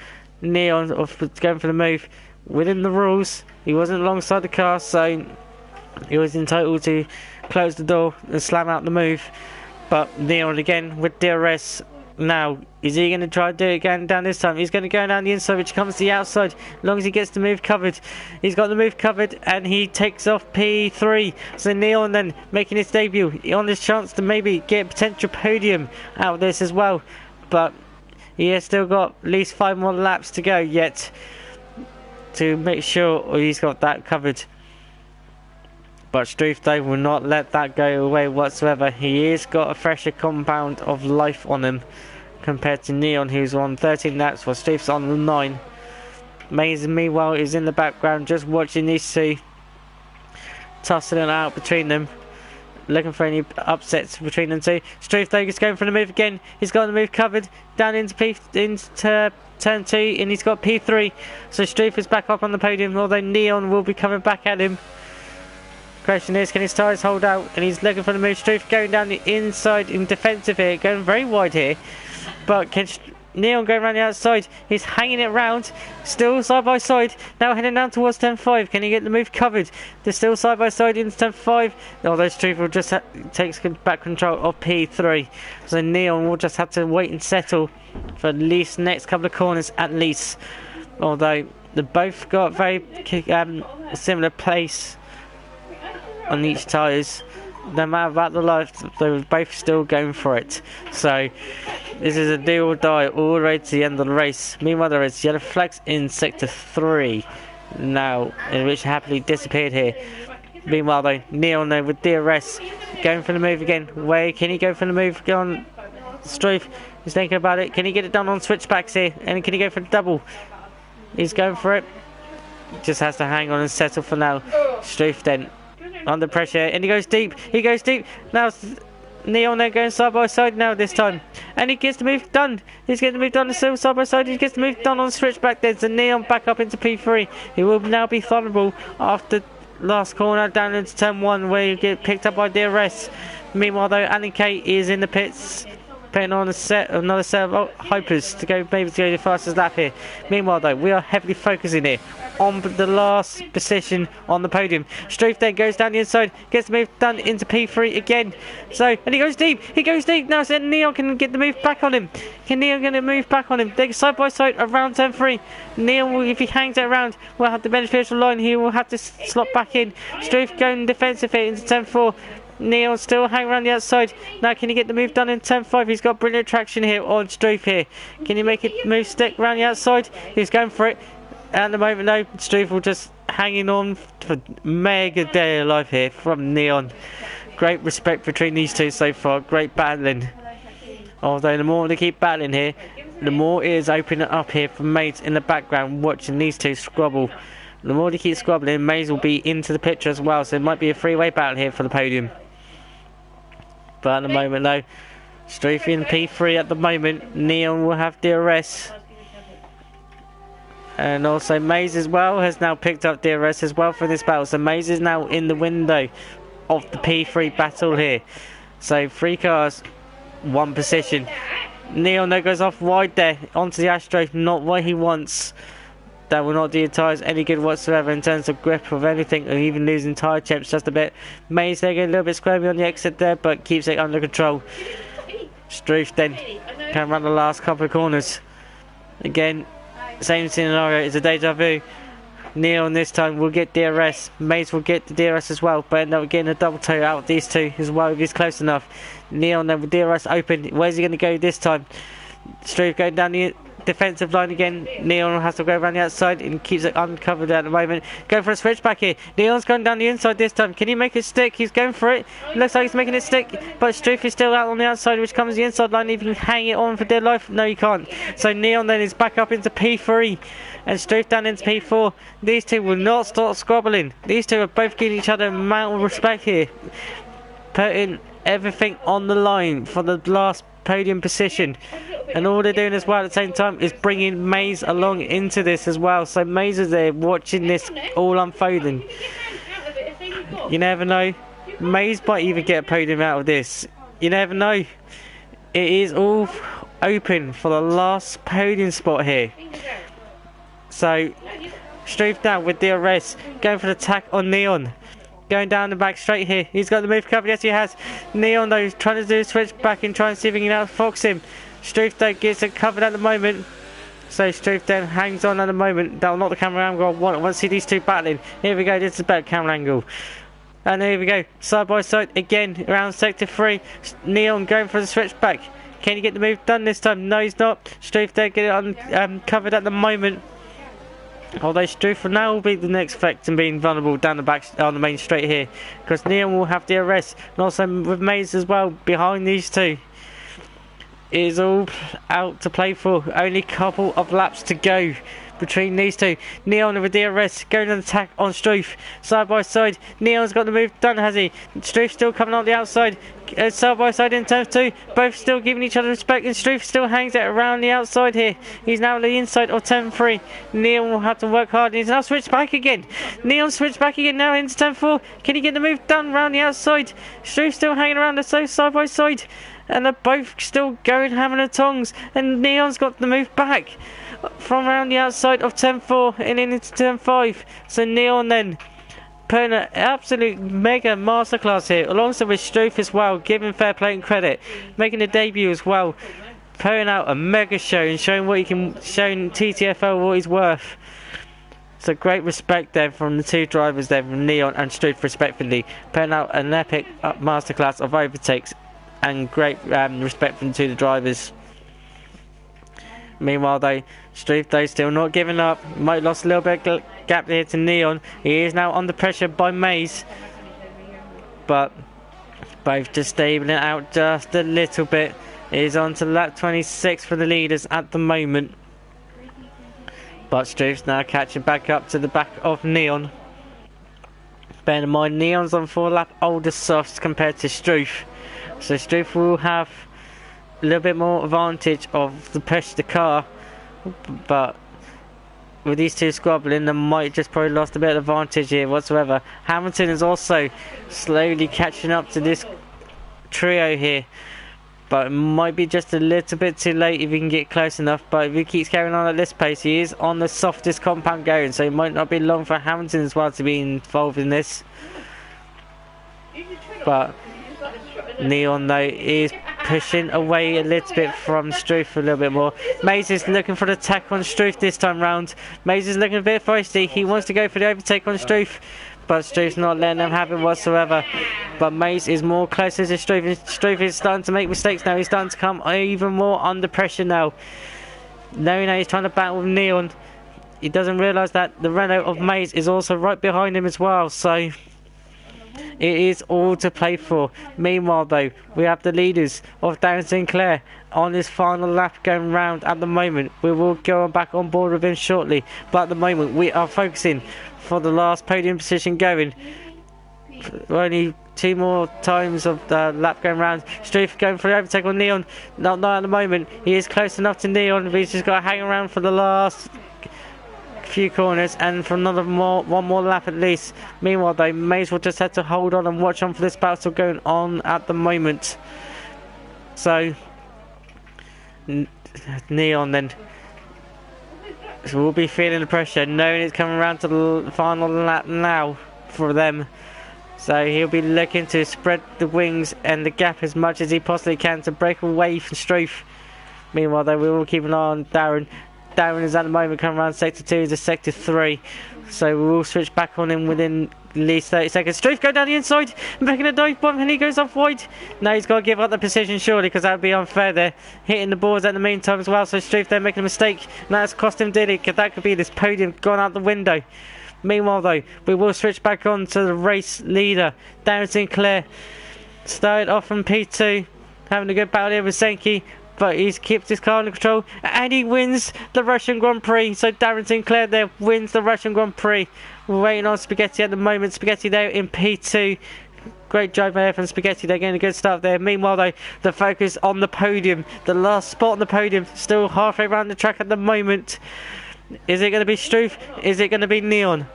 S1: Neon, off going for the move. Within the rules, he wasn't alongside the car, so he was entitled to close the door and slam out the move. But Neon again with DRS. Now, is he going to try to do it again down this time? He's going to go down the inside, which comes to the outside. As long as he gets the move covered. He's got the move covered, and he takes off P3. So Neon then making his debut on this chance to maybe get a potential podium out of this as well. But he has still got at least 5 more laps to go yet to make sure he's got that covered. But Struth, though, will not let that go away whatsoever. He has got a fresher compound of life on him compared to Neon, who's on 13 laps, while Struth's on 9. Maze, meanwhile, is in the background just watching these two tussling out between them, looking for any upsets between them two. Struth, though, is going for the move again. He's got the move covered down into turn 2, and he's got P3. So Struth is back up on the podium, although Neon will be coming back at him. Question is, can his tyres hold out? And he's looking for the move. Struth going down the inside in defensive here, going very wide here. But can Neon go around the outside? He's hanging it round, still side by side. Now heading down towards turn 5. Can he get the move covered? They're still side by side into turn 5. Although Struth will just takes back control of P3. So Neon will just have to wait and settle for at least next couple of corners at least. Although they both got very similar pace on each tyres. No matter about the life, they were both still going for it. So this is a do or die all the way to the end of the race. Meanwhile, there is yellow flags in sector 3 now, in which happily disappeared here. Meanwhile, though, Neon though with DRS going for the move again. Where can he go for the move? Go on, Struth. He's thinking about it. Can he get it done on switchbacks here? And can he go for the double? He's going for it. Just has to hang on and settle for now. Struth then under pressure, and he goes deep. He goes deep. Now Neon there going side by side now this time, and he gets the move done. He's getting the move done still side by side. He gets the move done on switchback. There's a Neon back up into P3. He will now be vulnerable after last corner down into turn 1, where you get picked up by DRS. Meanwhile, though, Annie Kate is in the pits, putting on another set of hypers to go maybe to go the fastest lap here. Meanwhile, though, we are heavily focusing here on the last position on the podium. Struth then goes down the inside, gets the move done into P3 again. So, and he goes deep. He goes deep now. So Neon can get the move back on him. Can Neon get the move back on him? They go side by side around turn 3. Neon will, if he hangs it around, will have the beneficial line. He will have to slot back in. Struth going defensive here into turn 4. Neon still hanging around the outside. Now can he get the move done in turn 5? He's got brilliant traction here on Struth here. Can he make it move stick around the outside? He's going for it. At the moment, though, Struth will just hanging on for mega day of life here from Neon. Great respect between these two so far. Great battling. Although the more they keep battling here, the more it is opening up here for Maze in the background watching these two squabble. The more they keep squabbling, Maze will be into the picture as well. So it might be a 3-way battle here for the podium. But at the moment, though, Struth in P3 at the moment. Neon will have DRS. And also Maze as well has now picked up DRS as well for this battle. So Maze is now in the window of the P3 battle here. So 3 cars, 1 position. Neon though goes off wide there onto the Astro. Not what he wants. That will not do your tyres any good whatsoever in terms of grip of anything, or even losing tyre chips just a bit. Maze there getting a little bit squirmy on the exit there, but keeps it under control. Struth then can run the last couple of corners. Again, same scenario, it's a deja vu. Neon this time will get DRS. Maze will get the DRS as well, but end up getting a double toe out of these two as well if he's close enough. Neon then with DRS open. Where's he going to go this time? Struth going down the defensive line again. Neon has to go around the outside and keeps it uncovered at the moment. Going for a switch back here. Neon's going down the inside this time. Can he make it stick? He's going for it. Looks like he's making it stick, but Struth is still out on the outside, which comes the inside line. If he can hang it on for dear life, no, he can't. So Neon then is back up into P3 and Struth down into P4. These two will not start squabbling. These two are both giving each other a amount of respect here, putting everything on the line for the last podium position. And all they're doing as well at the same time is bringing Maze along into this as well. So Maze is there watching this all unfolding. You never know. Maze might even get a podium out of this. You never know. It is all open for the last podium spot here. So Struth down with DRS, going for the attack on Neon. Going down the back straight here. He's got the move covered. Yes, he has. Neon though trying to do a switch back and try and see if he can outfox him. Struth though gets it covered at the moment. So Struth then hangs on at the moment. That'll not the camera angle I want to see these two battling. Here we go. This is a better camera angle. And here we go. Side by side again around sector 3. Neon going for the switch back. Can he get the move done this time? No, he's not. Struth there get it covered at the moment. Although Struth will now be the next victim being vulnerable down the back on the main straight here, because Neon will have the arrest, and also with Maze as well behind these two. It is all out to play for. Only a couple of laps to go between these two. Neon with the arrest going on attack on Struth. Side by side. Neon's got the move done, has he? Struth still coming on the outside. Side by side in turn 2. Both still giving each other respect, and Struth still hangs it around the outside here. He's now on the inside of turn 3. Neon will have to work hard. He's now switched back again. Neon switched back again now into turn 4. Can he get the move done around the outside? Struth still hanging around the side by side. And they're both still going hammer and tongs. And Neon's got the move back from around the outside of turn 4 and into turn 5. So Neon then putting an absolute mega masterclass here, alongside with Struth as well, giving fair play and credit, making a debut as well, putting out a mega show and showing what he can, showing TTFL what he's worth. So great respect there from the two drivers there, from Neon and Struth respectively, putting out an epic masterclass of overtakes, and great respect from the two drivers. Meanwhile though, Struth though still not giving up. Might have lost a little bit of gap here to Neon. He is now under pressure by Maze, but both just stabling it out just a little bit. It is on to lap 26 for the leaders at the moment, but Struth's now catching back up to the back of Neon. Bear in mind, Neon's on 4 lap older softs compared to Struth, so Struth will have a little bit more advantage of the push the car, but with these two squabbling, they might just probably lost a bit of advantage here whatsoever. Hamilton is also slowly catching up to this trio here, but it might be just a little bit too late if he can get close enough. But if he keeps carrying on at this pace, he is on the softest compound going, so it might not be long for Hamilton as well to be involved in this. But Neon though is pushing away a little bit from Struth a little bit more. Maze is looking for the attack on Struth this time round. Maze is looking a bit feisty. He wants to go for the overtake on Struth, but Struth's not letting them have it whatsoever. But Maze is more closer to Struth, and Struth is starting to make mistakes now. He's starting to come even more under pressure now. Knowing that he's trying to battle with Neon, he doesn't realise that the Renault of Maze is also right behind him as well. So it is all to play for. Meanwhile though, we have the leaders of Darren Sinclair on this final lap going round at the moment. We will go back on board with him shortly, but at the moment we are focusing for the last podium position going. Only 2 more times of the lap going round. Struth going for the overtake on Neon. Not at the moment. He is close enough to Neon, but he's just got to hang around for the last few corners and for one more lap at least. Meanwhile though, Maze will just have to hold on and watch on for this battle going on at the moment. So Neon then will be feeling the pressure, knowing it's coming around to the final lap now for them. So he'll be looking to spread the wings and the gap as much as he possibly can to break away from Struth. Meanwhile though, we will keep an eye on Darren. Darren is at the moment coming around sector 2 into sector 3, so we will switch back on him within at least 30 seconds. Struth go down the inside, making a dive bomb, and he goes off wide. Now he's got to give up the position surely, because that would be unfair there. Hitting the boards at the meantime as well, so Struth there making a mistake. And that's cost him dearly, because that could be this podium gone out the window. Meanwhile though, we will switch back on to the race leader, Darren Sinclair. Started off from P2, having a good battle here with Senki, but he's kept his car under control, and he wins the Russian Grand Prix. So Darren Sinclair there wins the Russian Grand Prix. We're waiting on Spaghetti at the moment. Spaghetti there in P2. Great drive there from Spaghetti. They're getting a good start there. Meanwhile though, the focus on the podium, the last spot on the podium, still halfway around the track at the moment. Is it going to be Struth? Is it going to be Neon?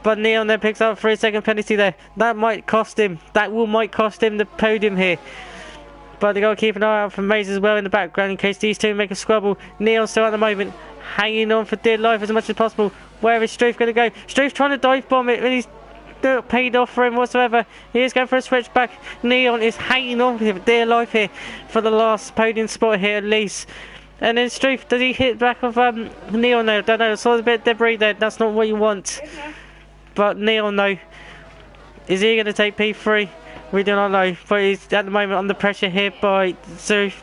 S1: But Neon then picks up a 3-second penalty there. That might cost him. Might cost him the podium here. But they got to keep an eye out for Maze as well in the background in case these two make a squabble. Neon still at the moment hanging on for dear life as much as possible. Where is Struth going to go? Struth trying to dive bomb it, and he's not paid off for him whatsoever. He is going for a switchback. Neon is hanging on for dear life here for the last podium spot here at least. And then Struth, does he hit back of Neon there? I don't know, I saw a bit of debris there. That's not what you want. But Neon though, is he going to take P3? We do not know, but he's at the moment under pressure here by Struth.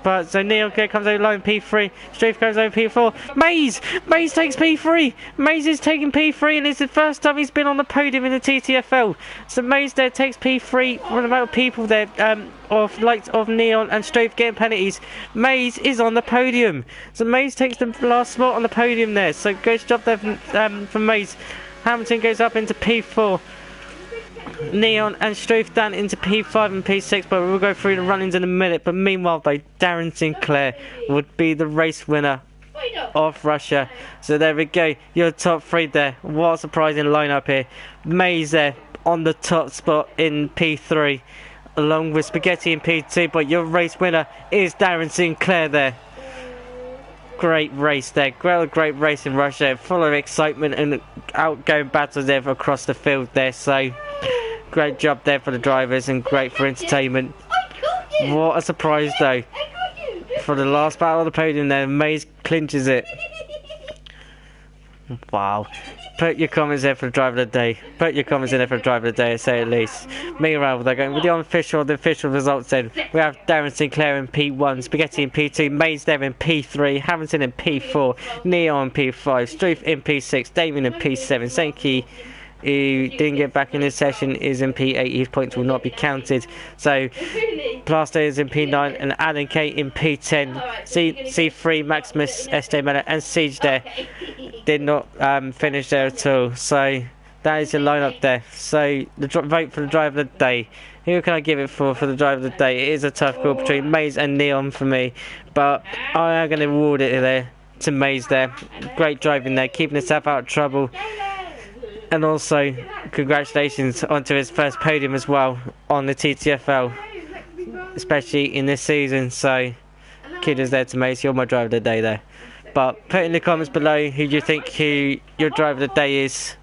S1: So Neon comes over line P3. Struth goes over P4. Maze takes P3. Maze is taking P3, and it's the first time he's been on the podium in the TTFL. So Maze there takes P3. One of the amount of people there of Neon and Struth getting penalties. Maze is on the podium. So Maze takes the last spot on the podium there. So great job there from Maze. Hamilton goes up into P4. Neon and Struth down into P5 and P6, but we'll go through the run-ins in a minute. But meanwhile though, Darren Sinclair would be the race winner of Russia. So there we go, your top three there. What a surprising lineup here. Maze there on the top spot in P3 along with Spaghetti in P2, but your race winner is Darren Sinclair there. Great race there, great race in Russia, full of excitement and outgoing battles there across the field there. So great job there for the drivers and great for entertainment. What a surprise though, for the last battle of the podium there, Maze clinches it. Wow. Put your comments there for the driver of the day. Put your comments in there for the driver of the day, say at least. Meanwhile, they're going with the official results then. We have Darren Sinclair in P1, Spaghetti in P2, Maze there in P3, Hamilton in P4, Neon in P5, Struth in P6, Damien in P7, Senki, who didn't get back in this session, is in P8. His points will not be counted. So Plaster is in P9 and Alan K in P10. C3 Maximus, SJ Miller and Siege there did not finish there at all. So that is your lineup there. So the vote for the driver of the day. Who can I give it for the driver of the day? It is a tough call between Maze and Neon for me, but I am going to award it there to Maze there. Great driving there, keeping himself out of trouble. And also, congratulations onto his first podium as well on the TTFL, especially in this season. So, kudos there to Mace. You're my driver of the day there. But put in the comments below who you think your driver of the day is,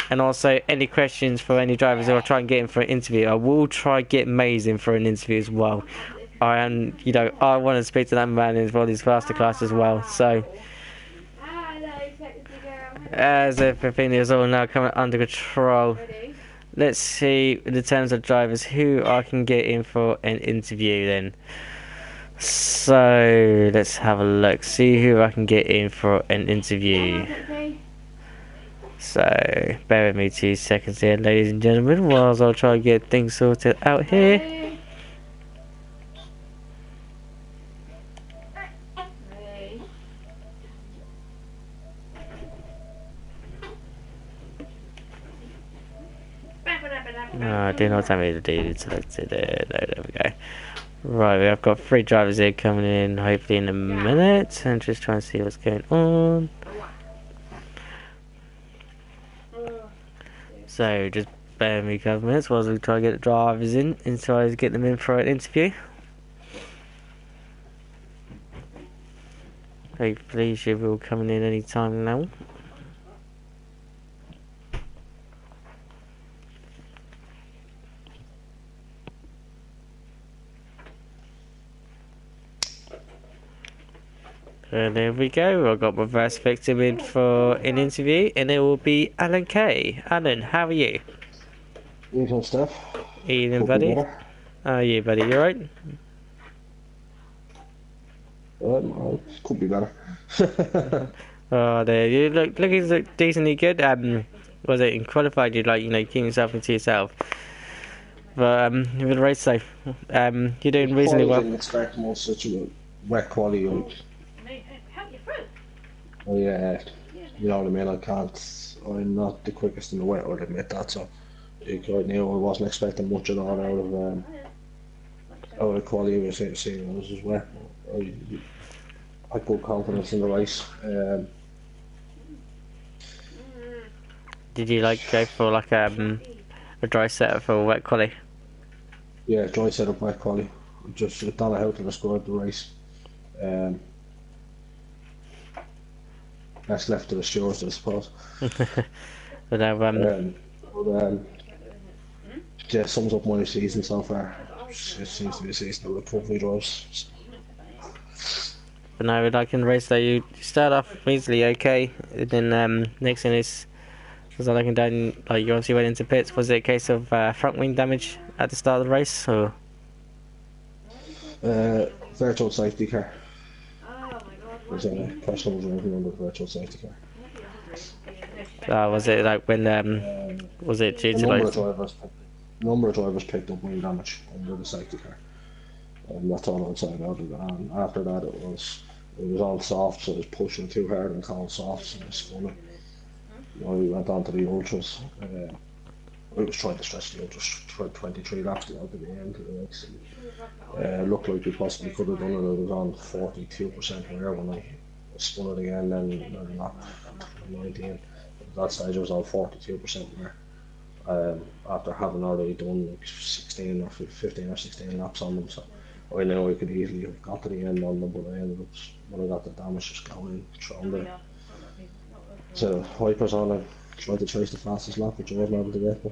S1: and also any questions for any drivers who I'll try and get in for an interview. I will try get Maze in for an interview as well. I want to speak to that man as well, his masterclass as well. So. As everything is all now coming under control, let's see in the terms of drivers who I can get in for an interview then. So let's have a look, see who I can get in for an interview. So bear with me 2 seconds here, ladies and gentlemen, whilst I'll try and get things sorted out here. No, I did not have me to do selected there. No, there we go. Right, I've got 3 drivers here coming in, hopefully in a minute, and just trying to see what's going on. So just bear with me a couple of minutes whilst we try to get the drivers in and try to get them in for an interview. Hopefully she will coming in any time now. And there we go. I've got my first victim in for an interview, and it will be Alan Kay. Alan, how are you?
S2: Evening, Steph.
S1: Evening,
S2: Hope you're
S1: buddy.
S2: better.
S1: How are you, buddy? You alright?
S2: Could be better.
S1: Oh, there you look decently good. Was it in qualified? You keep yourself into yourself. But with the race, so you're doing reasonably
S2: Quality
S1: well.
S2: didn't expect most such a wet quality. Oh yeah, you know what I mean. I can't. I'm not the quickest in the wet. I'll admit that. So I knew I wasn't expecting much at all out of the quality we were seeing. It was as wet. I had good confidence in the race.
S1: Did you go for a dry setup for wet quali?
S2: Yeah, dry setup wet quality. Just done how to describe the race. That's left to the stewards, I suppose.
S1: But now
S2: Yeah, sums up my season so far. It seems to be a season of recovery drives.
S1: But now in the race, though, you start off reasonably okay, and then next thing was looking down. You obviously went into pits. Was it a case of front wing damage at the start of the race, or?
S2: Virtual safety car. There's a customer driving under the virtual safety car.
S1: Was it when was it due to
S2: number of drivers picked up wing damage under the safety car. That's all I'd say about it. And after that, it was all soft, so it was pushing too hard and called soft, so it was funny. We went on to the ultras. I was trying to stretch the ultras for 23 laps to get to the end of the race. Looked like we possibly could have done it. I was on 42% wear when I spun it again, then lap 19. At that stage, I was on 42% wear. After having already done 16 or 15 or 16 laps on them, so I knew I could easily have got to the end on them, but I ended up, when I got the damage, just going thrown the wipers on and tried to chase the fastest lap, which I wasn't able to get.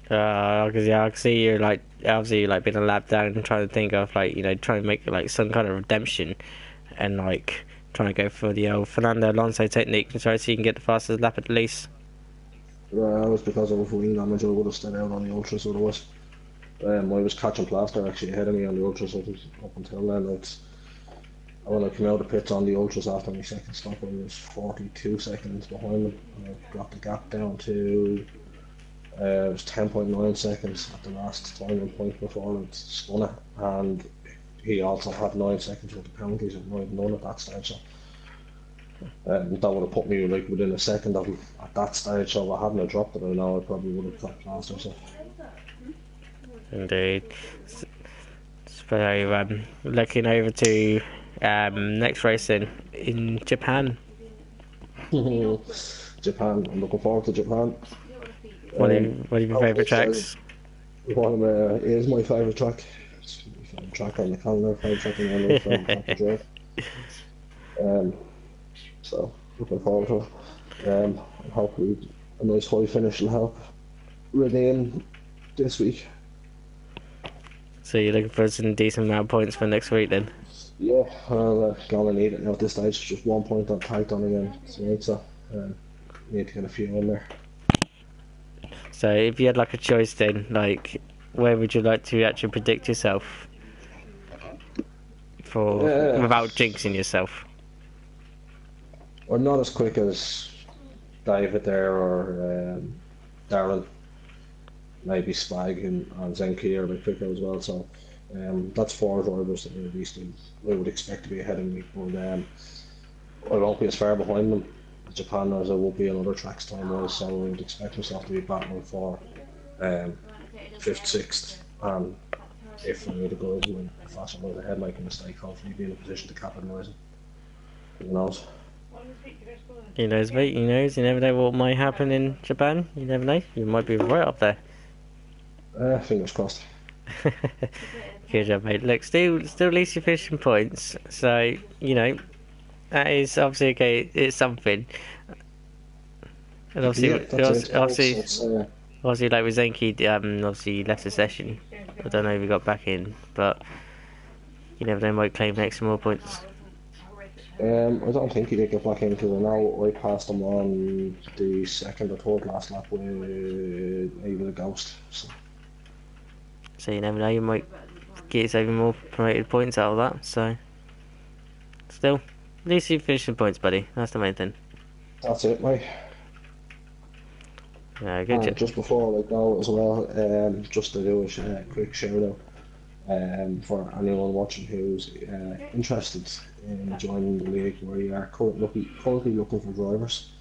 S1: Because I can see you're obviously been a lap down and trying to think of trying to make some kind of redemption, and trying to go for the old Fernando Alonso technique to try to see you can get the fastest lap at least.
S2: It was because of wing damage. I would have stayed out on the ultras otherwise. I was catching plaster actually ahead of me on the ultras up until then. When I came out of the pits on the ultras after my second stop, I was 42 seconds behind them. I got the gap down to it was 10.9 seconds at the last timing point before it spun it, and he also had 9 seconds with the penalties and none at that stage. So that would have put me within a second of him at that stage. So if I hadn't dropped it, I know I probably would have got plaster. So.
S1: Indeed. So looking over to next race in Japan.
S2: Japan. I'm looking forward to Japan.
S1: What are your favourite tracks?
S2: One is my favourite track. It's my favourite track on the calendar. Favourite track on the calendar. Favourite track to drive. So looking forward to it. Hopefully a nice high finish will help redeem this week.
S1: So you're looking for some decent amount of points for next week then?
S2: Yeah, I'm gonna need it now at this stage. Just 1 point on tagged on again. So need to get a few in there.
S1: So if you had a choice then, where would you like to actually predict yourself for without jinxing yourself?
S2: We're not as quick as David there or Darren. Maybe Spag and Zenki are a bit quicker as well. So that's 4 drivers that at least I would expect to be ahead of me. But I won't be as far behind them. Japan as I will be on other tracks time-wise, so I would expect myself to be battling for 5th, 6th, and if I need to go in a faster way ahead, make a mistake, hopefully be in a position to capitalise it. Who knows?
S1: Who knows, mate? Who knows? You never know what might happen in Japan. You never know. You might be right up there.
S2: Fingers crossed.
S1: Good job, mate. Look, still at least you're finishing points, so that is obviously okay. It's something. And obviously, obviously, with Zenki, obviously he left the session. I don't know if he got back in, but you never know, might claim extra more points.
S2: I don't think he did get back into it now. I passed him on the second or third last lap with maybe a ghost.
S1: So you never know, you might get yourself even more promoted points out of that. So still, at least you finished the points, buddy. That's the main thing.
S2: That's it, mate.
S1: Yeah, good
S2: And
S1: job.
S2: just before I go as well, just to do a quick shout out for anyone watching who's interested in joining the league. We are currently looking for drivers.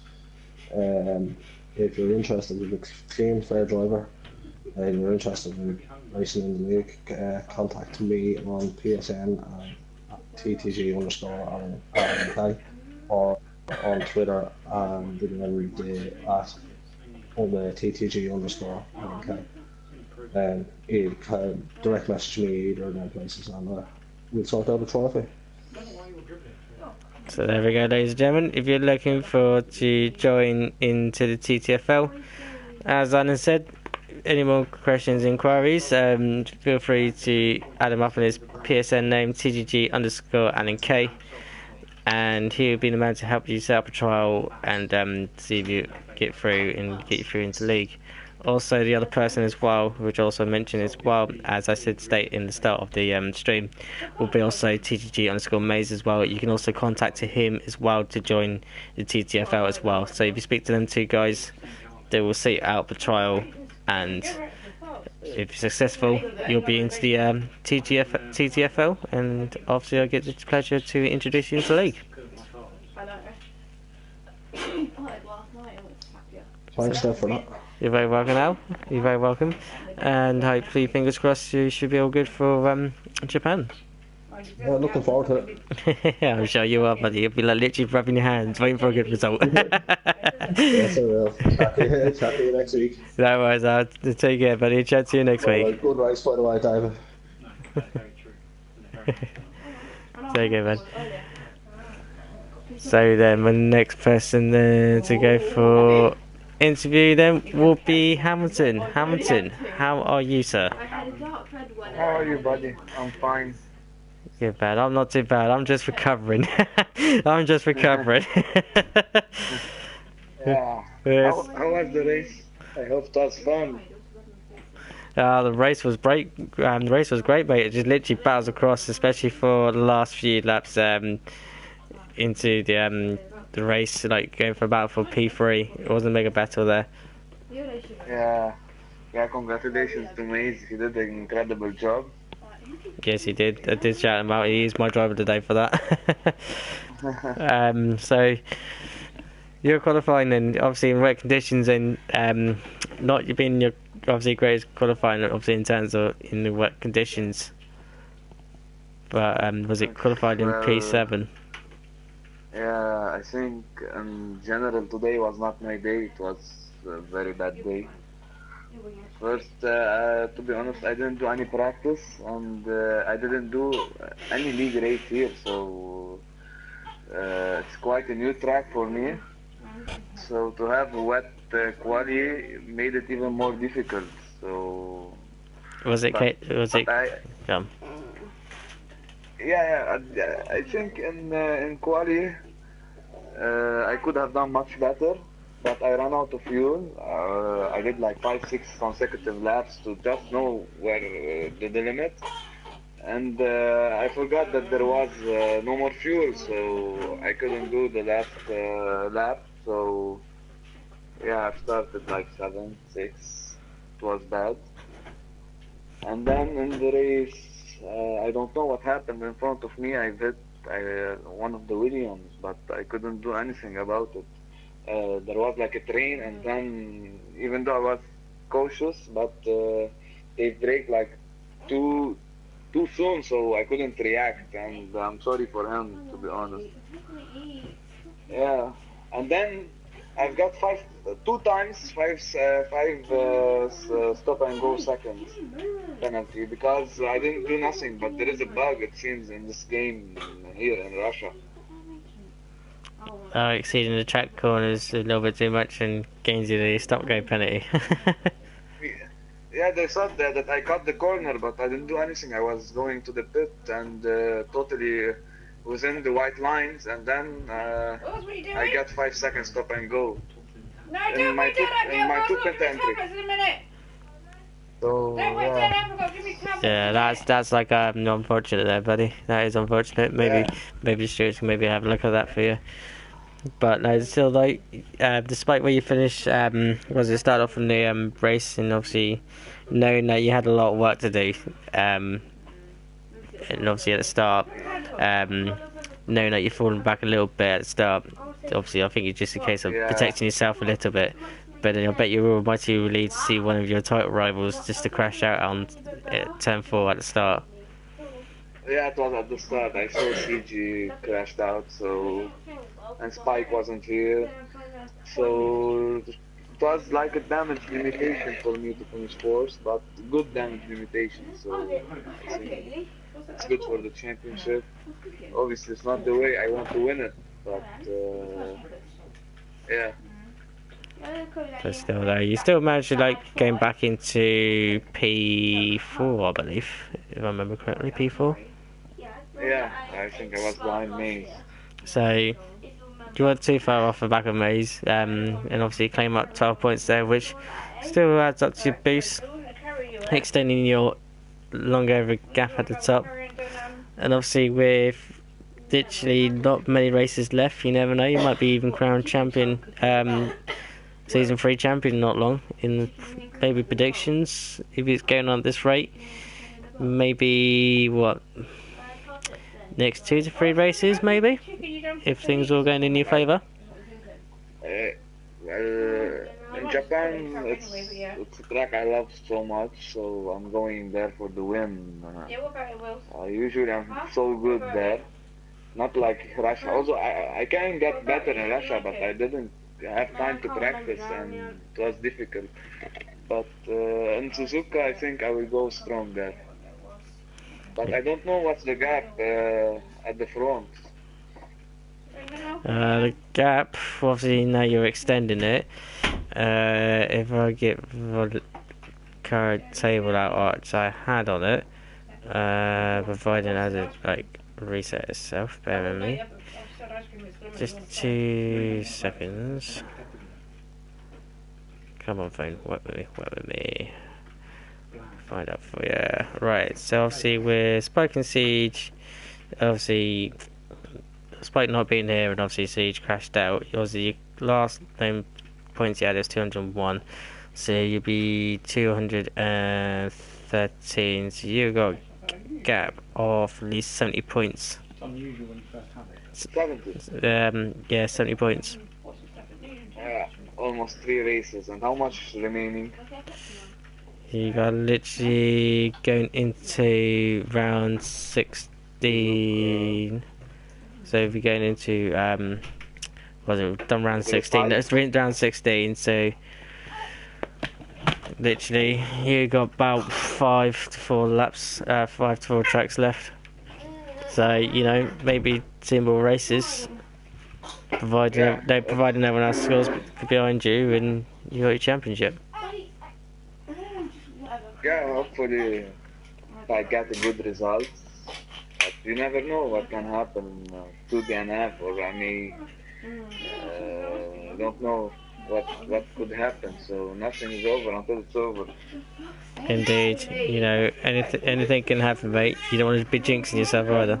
S2: If you're interested in a clean, fair driver and you're interested in racing in the league, contact me on PSN at TTG underscore RNK or on Twitter and at TTG underscore RNK. You can direct message me either of them places and we'll sort out a trophy.
S1: So there we go, ladies and gentlemen. If you're looking to join into the TTFL, as Anna said, any more questions, inquiries, feel free to add him up on his PSN name, TGG underscore RNK, and he'll be the man to help you set up a trial and see if you get through and get you through into league. Also, the other person as well, which I also mentioned as well, as I said, state in the start of the stream, will be also TTG underscore Maze as well. You can also contact him as well to join the TTFL as well. So if you speak to them two guys, they will see out the trial, and if you're successful, you'll be into the TTFL, and obviously I get the pleasure to introduce you into the league.
S2: Thanks, Steph, for that.
S1: You're very welcome, Al. You're very welcome. And hopefully, fingers crossed, you should be all good for Japan.
S2: Yeah, looking forward to it.
S1: Yeah, I'm sure you are, buddy. You'll be like literally rubbing your hands, waiting for a good result.
S2: Yes, I will. Chat to you next week.
S1: No worries, Al. Take care, buddy. Chat to you next week.
S2: Good race, by the way, David.
S1: Take care, bud. So then, the next person to go for interview then will be Hamilton. Hamilton, how are you, sir?
S3: How are you, buddy? I'm fine.
S1: Good, bad. I'm not too bad. I'm just recovering. I'm just recovering.
S3: Yeah.
S1: Yes.
S3: How was the race? I hope it was fun.
S1: The race was great. The race was great, mate. It just literally battles across, especially for the last few laps into the race, like going for battle for P3. It was a mega battle there.
S3: Yeah. Yeah, congratulations to Maze. He did an incredible job.
S1: Yes, he did. I did shout him out. He is my driver today for that. So you're qualifying then, obviously in wet conditions, and not being your obviously greatest qualifying, obviously in terms of in the wet conditions. But was it qualified in P7?
S3: Yeah, I think in general today was not my day. It was a very bad day. First, to be honest, I didn't do any practice, and I didn't do any league race here, so it's quite a new track for me. So to have a wet quali made it even more difficult. So
S1: Was it?
S3: Yeah, I think in quali I could have done much better, but I ran out of fuel. I did like 5-6 consecutive laps to just know where the limit, and I forgot that there was no more fuel, so I couldn't do the last lap. So yeah, I started like 7-6. It was bad, and then in the race. I don't know what happened in front of me. I hit one of the Williams, but I couldn't do anything about it. There was like a train, and then even though I was cautious, but they braked like too soon, so I couldn't react, and I'm sorry for him, to be honest. Yeah, and then I've got two times five stop and go seconds penalty because I didn't do nothing. But there is a bug, it seems, in this game here in Russia.
S1: Exceeding the track corners a little bit too much and gains you the stop go penalty.
S3: Yeah, they thought that I cut the corner, but I didn't do anything. I was going to the pit and totally within the white lines, and then I got 5 seconds stop and go.
S4: No,
S3: In
S4: don't
S3: my
S4: wait
S3: two-
S4: down.
S3: in my
S4: I'll
S3: two
S4: give me
S3: penta entry.
S4: tablets in a minute.
S3: So
S4: Don't wait down. I've got to give me tablets.
S1: Yeah, that's like unfortunate there, buddy. That is unfortunate. Maybe the stewards can maybe have a look at that for you. But no, still like, despite where you finished, was it start off from the race, and obviously knowing that you had a lot of work to do, and obviously at the start, knowing that you're falling back a little bit at the start, obviously I think it's just a case of protecting yourself a little bit. But then I bet you were almighty relieved to see one of your title rivals just to crash out on turn 4 at the start.
S3: yeah, it was at the start. I saw CG crashed out, so and Spike wasn't here, so it was like a damage limitation for me to finish fourth, but good damage limitation. So I think it's good for the championship. Obviously, it's not the way I want to win it, but yeah.
S1: But still, though, you still managed to like going back into P4, I believe, if I remember correctly, P4.
S3: Yeah, I think I was behind Maze.
S1: So you weren't too far off the back of Maze, and obviously claim up 12 points there, which still adds up to your boost, extending your longer gap at the top. And obviously with literally not many races left, you never know, you might be even crowned champion, season 3 champion not long. In maybe predictions, if it's going on at this rate, maybe what, next 2 to 3 races maybe, if things are all going in your favour.
S3: In Japan, it's a track I love so much, so I'm going there for the win. Usually I'm so good there, not like Russia. Also, I can get better in Russia, but I didn't have time to practice, and it was difficult. But in Suzuka, I think I will go strong there. But I don't know what's the gap at the front.
S1: The gap, obviously now you're extending it. If I get the current table out which I had on it, providing it has it like reset itself, bear with me. Just 2 seconds. Come on, phone, work with me. Find out for you. Right, so obviously with Spike and Siege, obviously Spike not being here and obviously Siege crashed out. Obviously your last name points you had is 201, so you'll be 213, so you got a gap of at least 70 points.
S2: It's unusual when you first have it.
S3: 70?
S1: Yeah, 70 points.
S3: Almost 3 races, and how much remaining?
S1: You got literally going into round 16. So if you're going into we've done round 16. That's round 16. So literally, you got about 5 to 4 laps, 5 to 4 tracks left. So you know, maybe 2 more races, providing everyone else scores behind you, and you got your championship.
S3: Yeah, hopefully if I get a good result. But you never know what can happen to the NF, or I may don't know what could happen. So nothing is over until it's over.
S1: Indeed, you know, anything can happen, mate. You don't want to be jinxing yourself either.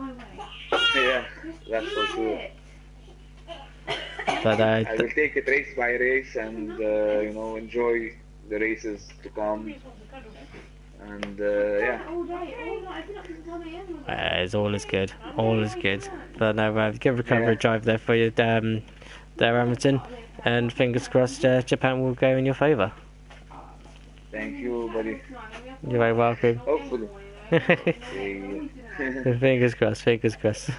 S3: Yeah, that's for sure.
S1: But
S3: I will take it race by race, and you know, enjoy the races to come. And yeah.
S1: It's all is good. All is good. But no, good recovery drive there for you, there, Hamilton. And fingers crossed, Japan will go in your favour.
S3: Thank you, buddy.
S1: You're very welcome.
S3: Hopefully.
S1: Fingers crossed, fingers crossed.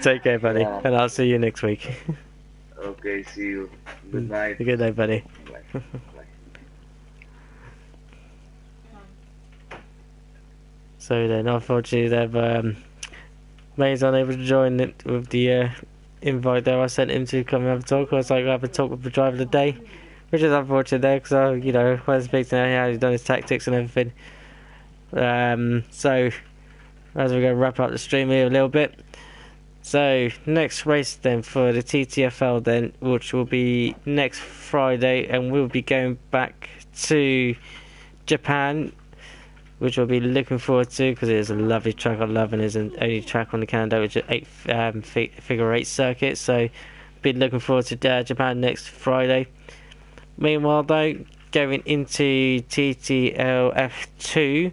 S1: Take care, buddy.
S3: Yeah.
S1: And I'll see you next week.
S3: Okay, see you. Good night.
S1: Good night, buddy.
S3: Bye. Bye.
S1: So then, unfortunately, they've May's unable to join it with the invite there. I sent him to come and have a talk. I was like, I'll have a talk with the driver of the day, which is unfortunate there because I, you know, when I speak to him, how he's done his tactics and everything. So as we're going to wrap up the stream here a little bit. So next race then for the TTFL then, which will be next Friday, and we'll be going back to Japan, which we'll be looking forward to because it is a lovely track. I love, and it's an only track on the calendar, which is 8 figure 8 circuit. So be looking forward to Japan next Friday. Meanwhile though, going into TTL F2,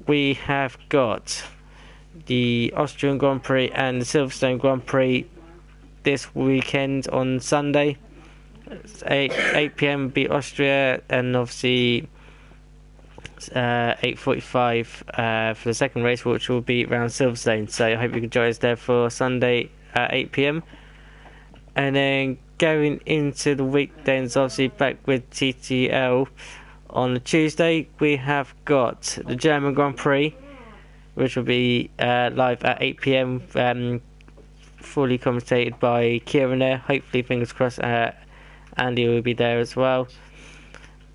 S1: we have got the Austrian Grand Prix and the Silverstone Grand Prix this weekend on Sunday. It's 8 p.m. be Austria, and obviously 8:45 for the second race, which will be around Silverstone. So I hope you can join us there for Sunday at 8 p.m. And then going into the weekends, obviously back with TTL on the Tuesday, we have got the German Grand Prix, which will be live at 8 p.m. Fully commentated by Kieran there. Hopefully, fingers crossed, Andy will be there as well.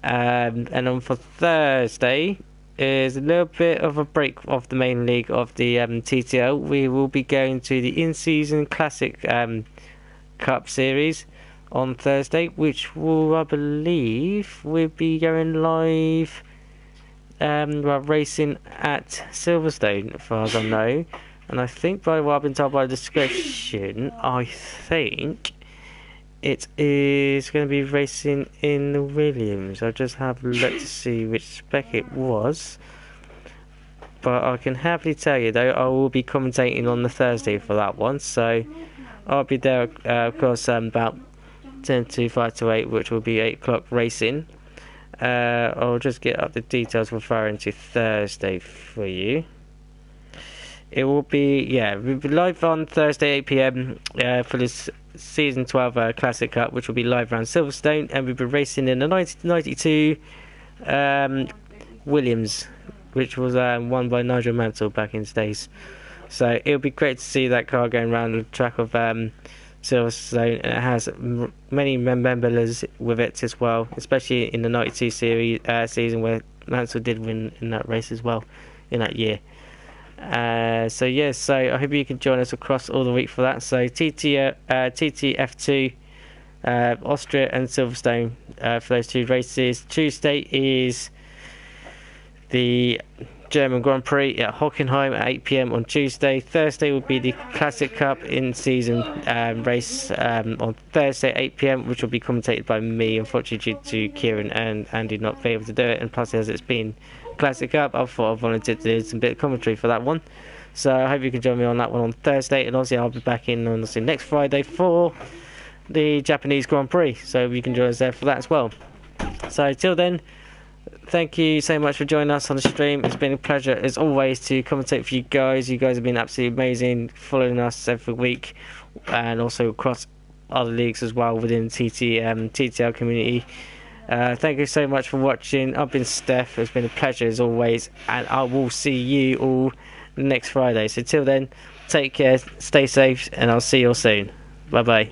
S1: And then for Thursday is a little bit of a break off the main league of the TTL. We will be going to the in-season Classic Cup Series on Thursday, which will, I believe, we'll be going live racing at Silverstone, as far as I know. And I think by what I've been told by the description, I think it is going to be racing in the Williams. I'll just have a look to see which spec it was. But I can happily tell you though, I will be commentating on the Thursday for that one. So I'll be there, of course, about 10 to 5 to 8, which will be 8 o'clock racing. I'll just get up the details referring to Thursday for you. It will be, we'll be live on Thursday 8 p.m. For this Season 12 Classic Cup, which will be live around Silverstone, and we'll be racing in the 1992 Williams, which was won by Nigel Mansell back in the days. So it'll be great to see that car going around the track of Silverstone, and it has many members with it as well, especially in the 92 series season where Mansell did win in that race as well in that year. So I hope you can join us across all the week for that. So TTF2, Austria and Silverstone for those two races. Tuesday is the German Grand Prix at Hockenheim at 8 p.m. on Tuesday. Thursday will be the Classic Cup in-season race on Thursday at 8 p.m, which will be commentated by me, unfortunately due to Kieran and Andy not being able to do it, and plus as it's been Classic Cup, I thought I volunteered to do some bit of commentary for that one. So I hope you can join me on that one on Thursday, and obviously I'll be back in on next Friday for the Japanese Grand Prix, so you can join us there for that as well. So till then, thank you so much for joining us on the stream. It's been a pleasure as always to commentate for you guys. You guys have been absolutely amazing, following us every week, and also across other leagues as well within TTL community. Thank you so much for watching. I've been Steph. It's been a pleasure as always, and I will see you all next Friday. So till then, take care, stay safe, and I'll see you all soon. Bye bye.